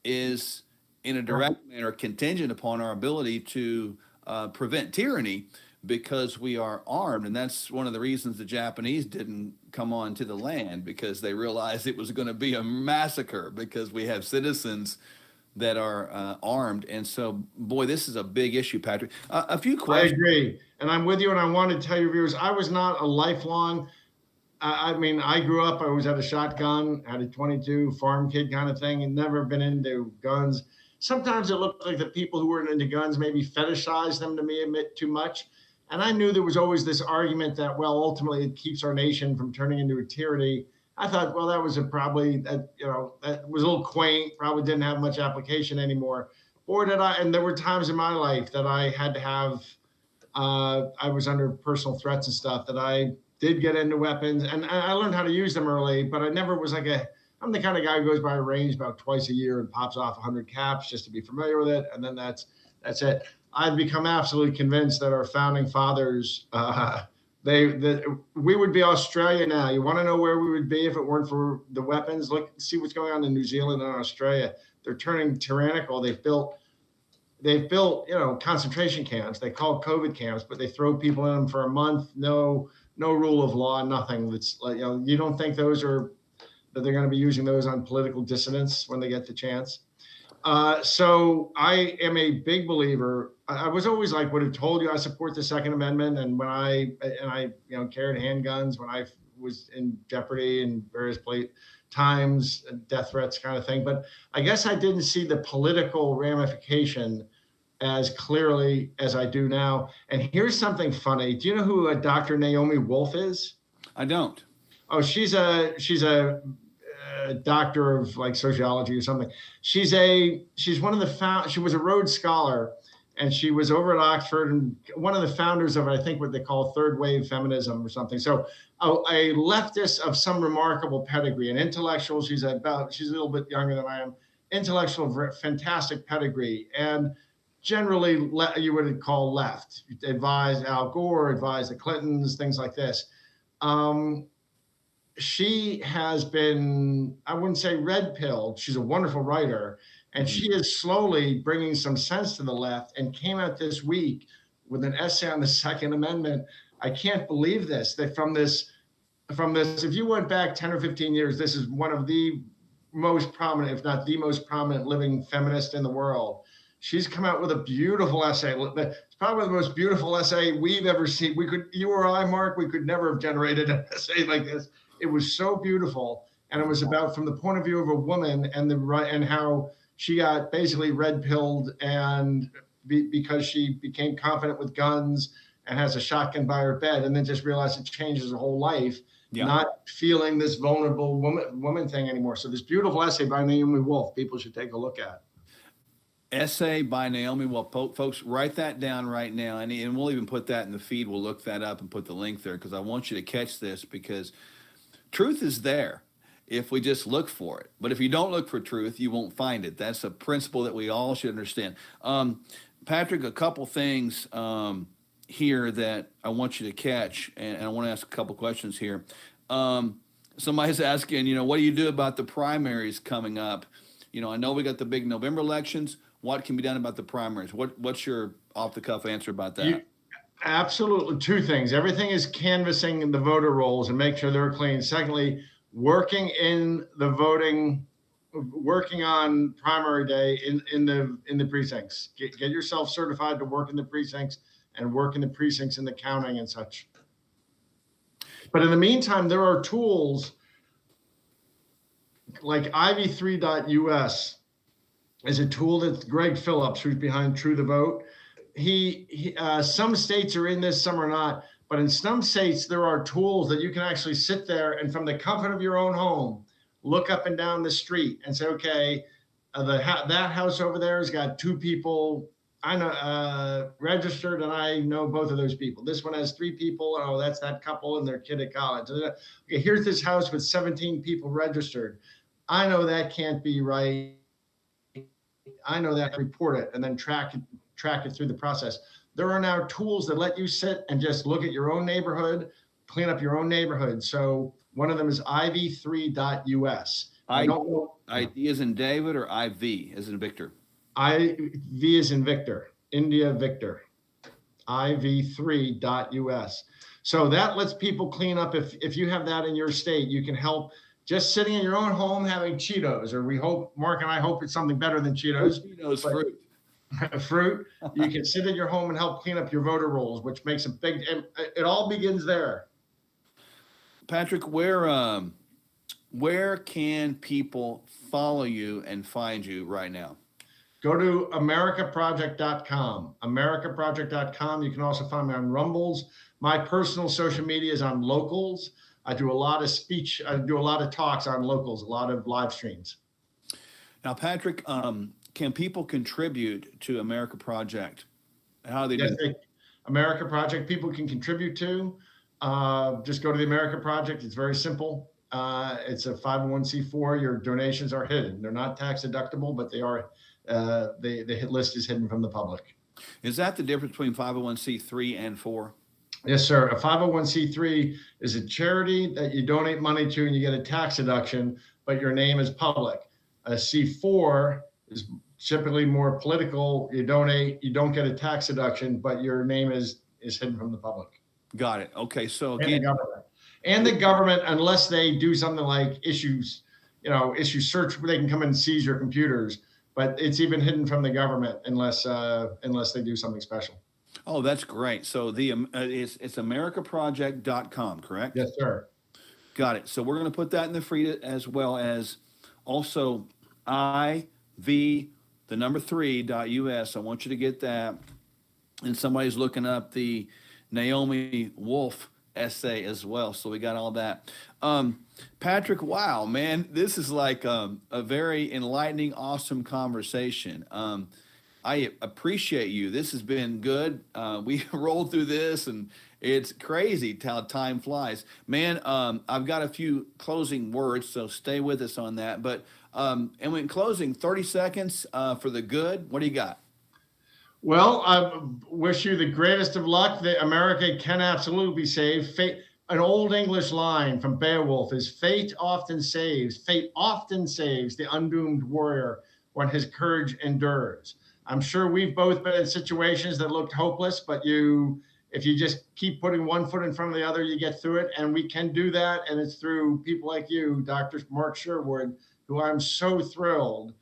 is in a direct manner contingent upon our ability to prevent tyranny, because we are armed. And that's one of the reasons the Japanese didn't come on to the land, because they realized it was going to be a massacre, because we have citizens that are armed. And so, boy, this is a big issue, Patrick. A few questions. I agree. And I'm with you. And I want to tell your viewers, I was not a lifelong, I grew up, I always had a shotgun, had a 22 farm kid kind of thing, and never been into guns. Sometimes it looked like the people who weren't into guns maybe fetishized them to me a bit too much. And I knew there was always this argument that, well, ultimately it keeps our nation from turning into a tyranny. I thought, well, that was that was a little quaint, probably didn't have much application anymore. And there were times in my life that I had to have, I was under personal threats and stuff, that I did get into weapons, and I learned how to use them early, but I never was I'm the kind of guy who goes by a range about twice a year and pops off 100 caps just to be familiar with it. And then that's it. I've become absolutely convinced that our founding fathers, we would be Australia now. You want to know where we would be if it weren't for the weapons? Look, see what's going on in New Zealand and Australia. They're turning tyrannical. They've built, concentration camps. They call COVID camps, but they throw people in them for a month. No rule of law, nothing. It's like, you don't think that they're going to be using those on political dissidents when they get the chance. So I am a big believer. I was always would have told you I support the Second Amendment. And when I carried handguns when I was in jeopardy in various times, death threats kind of thing. But I guess I didn't see the political ramification as clearly as I do now. And here's something funny. Do you know who Dr. Naomi Wolf is? I don't. Oh, she's a doctor of sociology or something. She was a Rhodes Scholar, and she was over at Oxford and one of the founders of, I think, what they call third wave feminism or something. So a leftist of some remarkable pedigree, an intellectual. She's a little bit younger than I am. Intellectual, fantastic pedigree, and generally you would call left. Advised Al Gore, advised the Clintons, things like this. She has been, I wouldn't say red-pilled. She's a wonderful writer, and she is slowly bringing some sense to the left, and came out this week with an essay on the Second Amendment. I can't believe this, that from this, if you went back 10 or 15 years, this is one of the most prominent, if not the most prominent living feminist in the world. She's come out with a beautiful essay. It's probably the most beautiful essay we've ever seen. You or I, Mark, we could never have generated an essay like this. It was so beautiful, and it was about from the point of view of a woman and how she got basically red-pilled because she became confident with guns and has a shotgun by her bed, and then just realized it changes her whole life. Yeah. not feeling this vulnerable woman thing anymore. So this beautiful essay by Naomi Wolf, people should take a look at. Essay by Naomi Wolf. Folks, write that down right now, and we'll even put that in the feed. We'll look that up and put the link there because I want you to catch this, because truth is there if we just look for it. But if you don't look for truth, you won't find it. That's a principle that we all should understand. Patrick, a couple things here that I want you to catch, and I want to ask a couple questions here. Somebody's asking, what do you do about the primaries coming up? I know we got the big November elections. What can be done about the primaries? What's your off-the-cuff answer about that? Absolutely. Two things. Everything is canvassing the voter rolls and make sure they're clean. Secondly, working in the voting, working on primary day in the precincts. Get yourself certified to work in the precincts and work in the precincts in the counting and such. But in the meantime, there are tools like iv3.us is a tool that Greg Phillips, who's behind True the Vote, he some states are in this, some are not, but in some states there are tools that you can actually sit there and from the comfort of your own home, look up and down the street and say, okay, that house over there has got 2 people I know registered, and I know both of those people. This one has 3 people. Oh, that's that couple and their kid at college. Okay, here's this house with 17 people registered. I know that can't be right. I know that, report it, and then track it through the process. There are now tools that let you sit and just look at your own neighborhood, clean up your own neighborhood. So one of them is iv3.us. I don't know. ID as in David or IV as in Victor? IV as in Victor, India Victor, iv3.us. So that lets people clean up. If you have that in your state, you can help just sitting in your own home having Cheetos, or we hope, Mark and I hope it's something better than Cheetos. Cheetos, fruit. Fruit. You can sit in your home and help clean up your voter rolls, which makes a big, it all begins there. Patrick, where can people follow you and find you right now? Go to americaproject.com. Americaproject.com. You can also find me on Rumbles. My personal social media is on Locals. I do a lot of speech. I do a lot of talks on Locals, a lot of live streams. Now, Patrick, can people contribute to America Project? How do they do that? America Project, people can contribute to. Just go to the America Project. It's very simple. It's a 501c4. Your donations are hidden. They're not tax deductible, but they are. The list is hidden from the public. Is that the difference between 501c3 and 4? Yes, sir. A 501c3 is a charity that you donate money to and you get a tax deduction, but your name is public. A C4 is typically more political. You donate, you don't get a tax deduction, but your name is hidden from the public. Got it. Okay. So again, and the government, unless they do something like issue search, where they can come and seize your computers, but it's even hidden from the government unless they do something special. Oh, that's great. So it's americaproject.com, correct? Yes, sir. Got it. So we're going to put that in the free, as well as also iv3.us. I want you to get that. And somebody's looking up the Naomi Wolf essay as well. So we got all that. Patrick, wow, man, this is like a very enlightening, awesome conversation. I appreciate you. This has been good. We rolled through this, and it's crazy how time flies. Man, I've got a few closing words, so stay with us on that. But and in closing, 30 seconds for the good. What do you got? Well, I wish you the greatest of luck. America can absolutely be saved. An old English line from Beowulf is, fate often saves the undoomed warrior when his courage endures. I'm sure we've both been in situations that looked hopeless, but if you just keep putting one foot in front of the other, you get through it. And we can do that. And it's through people like you, Dr. Mark Sherwood, who I'm so thrilled.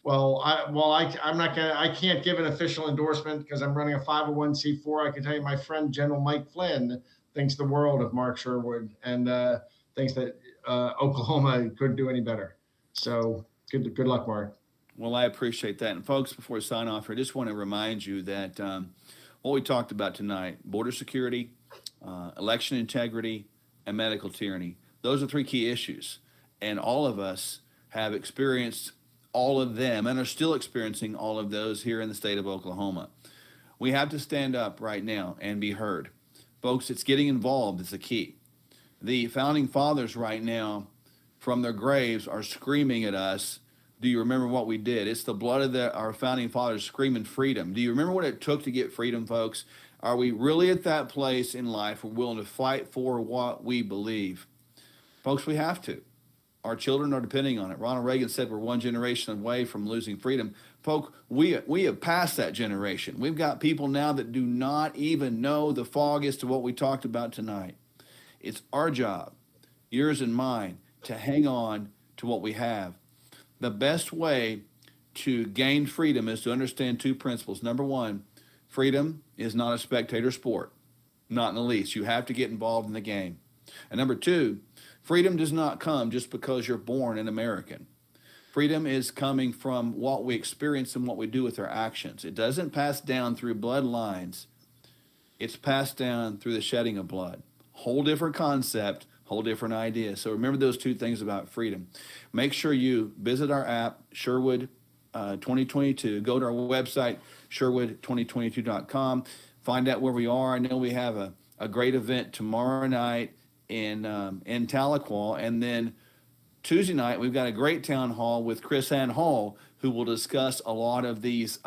Well, I can't give an official endorsement because I'm running a 501c4. I can tell you my friend, General Mike Flynn, thinks the world of Mark Sherwood and thinks that Oklahoma couldn't do any better. So good luck, Mark. Well, I appreciate that. And folks, before we sign off here, I just want to remind you that what we talked about tonight, border security, election integrity, and medical tyranny. Those are three key issues. And all of us have experienced all of them and are still experiencing all of those here in the state of Oklahoma. We have to stand up right now and be heard. Folks, it's getting involved is the key. The founding fathers right now from their graves are screaming at us, do you remember what we did? It's the blood of our founding fathers screaming freedom. Do you remember what it took to get freedom, folks? Are we really at that place in life we're willing to fight for what we believe? Folks, we have to. Our children are depending on it. Ronald Reagan said we're one generation away from losing freedom. Folks, we have passed that generation. We've got people now that do not even know the fog as to what we talked about tonight. It's our job, yours and mine, to hang on to what we have. The best way to gain freedom is to understand two principles. Number one, freedom is not a spectator sport, not in the least. You have to get involved in the game. And number two, freedom does not come just because you're born an American. Freedom is coming from what we experience and what we do with our actions. It doesn't pass down through bloodlines. It's passed down through the shedding of blood. Whole different concept, whole different idea. So remember those two things about freedom. Make sure you visit our app, Sherwood 2022. Go to our website, sherwood2022.com. Find out where we are. I know we have a great event tomorrow night in Tahlequah, and then Tuesday night we've got a great town hall with Chris Ann Hall, who will discuss a lot of these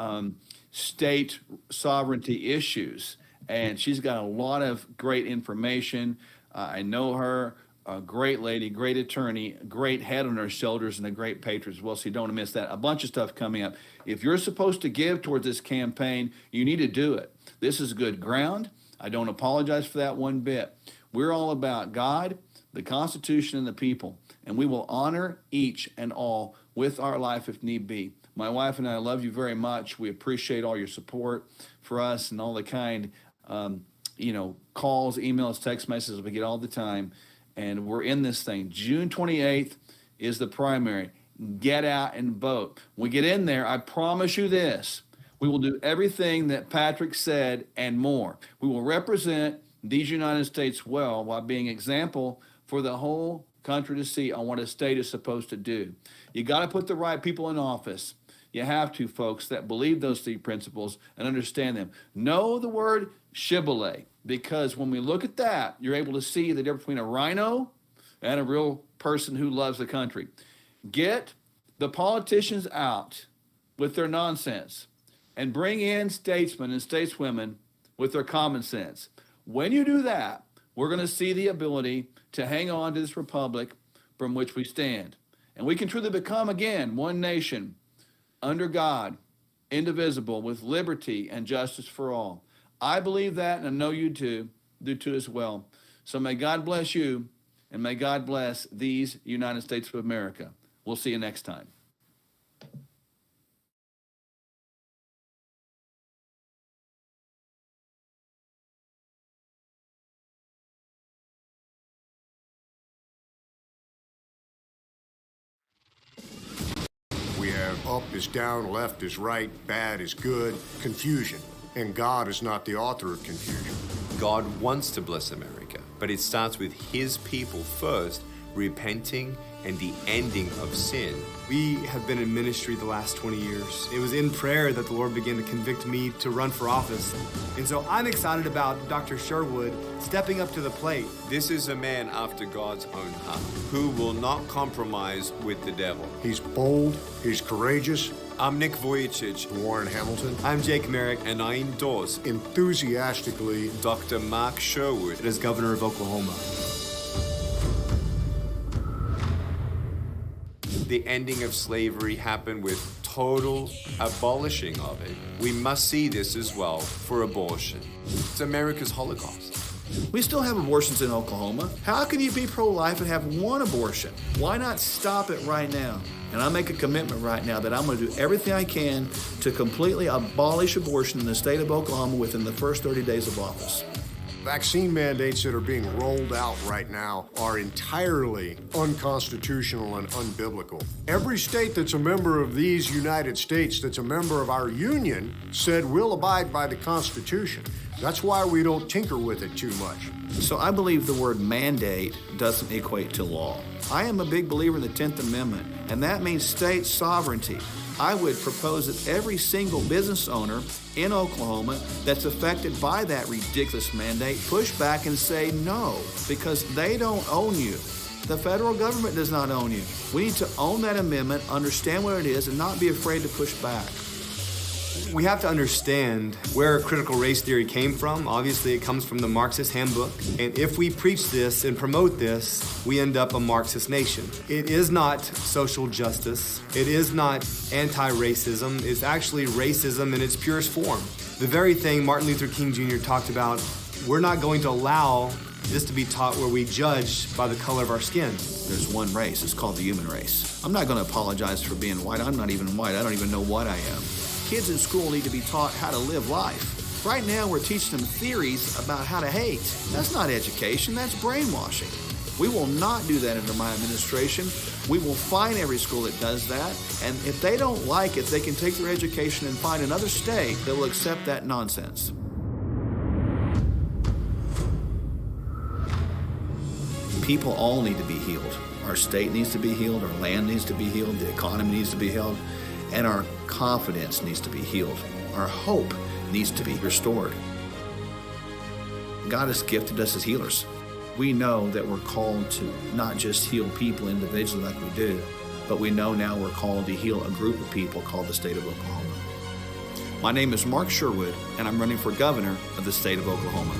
state sovereignty issues, and she's got a lot of great information. I know her, a great lady, great attorney, great head on her shoulders, and a great patriot as well, so you don't want to miss that. A bunch of stuff coming up. If you're supposed to give towards this campaign, you need to do it. This is good ground. I don't apologize for that one bit. We're all about God, the Constitution, and the people, and we will honor each and all with our life if need be. My wife and I love you very much. We appreciate all your support for us and all the kind, calls, emails, text messages we get all the time, and we're in this thing. June 28th is the primary. Get out and vote. When we get in there, I promise you this, we will do everything that Patrick said and more. We will represent these United States well while being example for the whole country to see on what a state is supposed to do. You got to put the right people in office. You have to, folks, that believe those three principles and understand them. Know the word shibboleth, because when we look at that, you're able to see the difference between a rhino and a real person who loves the country. Get the politicians out with their nonsense and bring in statesmen and stateswomen with their common sense. When you do that, we're going to see the ability to hang on to this republic from which we stand. And we can truly become, again, one nation under God, indivisible, with liberty and justice for all. I believe that, and I know you do too as well. So may God bless you, and may God bless these United States of America. We'll see you next time. We have up is down, left is right, bad is good, confusion. And God is not the author of confusion. God wants to bless America, but it starts with his people first, repenting and the ending of sin. We have been in ministry the last 20 years. It was in prayer that the Lord began to convict me to run for office. And so I'm excited about Dr. Sherwood stepping up to the plate. This is a man after God's own heart, who will not compromise with the devil. He's bold, he's courageous. I'm Nick Vujicic. Warren Hamilton. I'm Jake Merrick. And I endorse enthusiastically Dr. Mark Sherwood as governor of Oklahoma. The ending of slavery happened with total abolishing of it. We must see this as well for abortion. It's America's Holocaust. We still have abortions in Oklahoma. How can you be pro-life and have one abortion? Why not stop it right now? And I make a commitment right now that I'm going to do everything I can to completely abolish abortion in the state of Oklahoma within the first 30 days of office. Vaccine mandates that are being rolled out right now are entirely unconstitutional and unbiblical. Every state that's a member of these United States, that's a member of our union, said we'll abide by the Constitution. That's why we don't tinker with it too much. So I believe the word mandate doesn't equate to law. I am a big believer in the 10th Amendment, and that means state sovereignty. I would propose that every single business owner in Oklahoma that's affected by that ridiculous mandate push back and say no, because they don't own you. The federal government does not own you. We need to own that amendment, understand what it is, and not be afraid to push back. We have to understand where critical race theory came from. Obviously, it comes from the Marxist handbook. And if we preach this and promote this, we end up a Marxist nation. It is not social justice. It is not anti-racism. It's actually racism in its purest form. The very thing Martin Luther King Jr. talked about, we're not going to allow this to be taught where we judge by the color of our skin. There's one race. It's called the human race. I'm not going to apologize for being white. I'm not even white. I don't even know what I am. Kids in school need to be taught how to live life. Right now, we're teaching them theories about how to hate. That's not education, that's brainwashing. We will not do that under my administration. We will fine every school that does that, and if they don't like it, they can take their education and find another state that will accept that nonsense. People all need to be healed. Our state needs to be healed, our land needs to be healed, the economy needs to be healed, and our confidence needs to be healed. Our hope needs to be restored. God has gifted us as healers. We know that we're called to not just heal people individually like we do, but we know now we're called to heal a group of people called the state of Oklahoma. My name is Mark Sherwood, and I'm running for governor of the state of Oklahoma.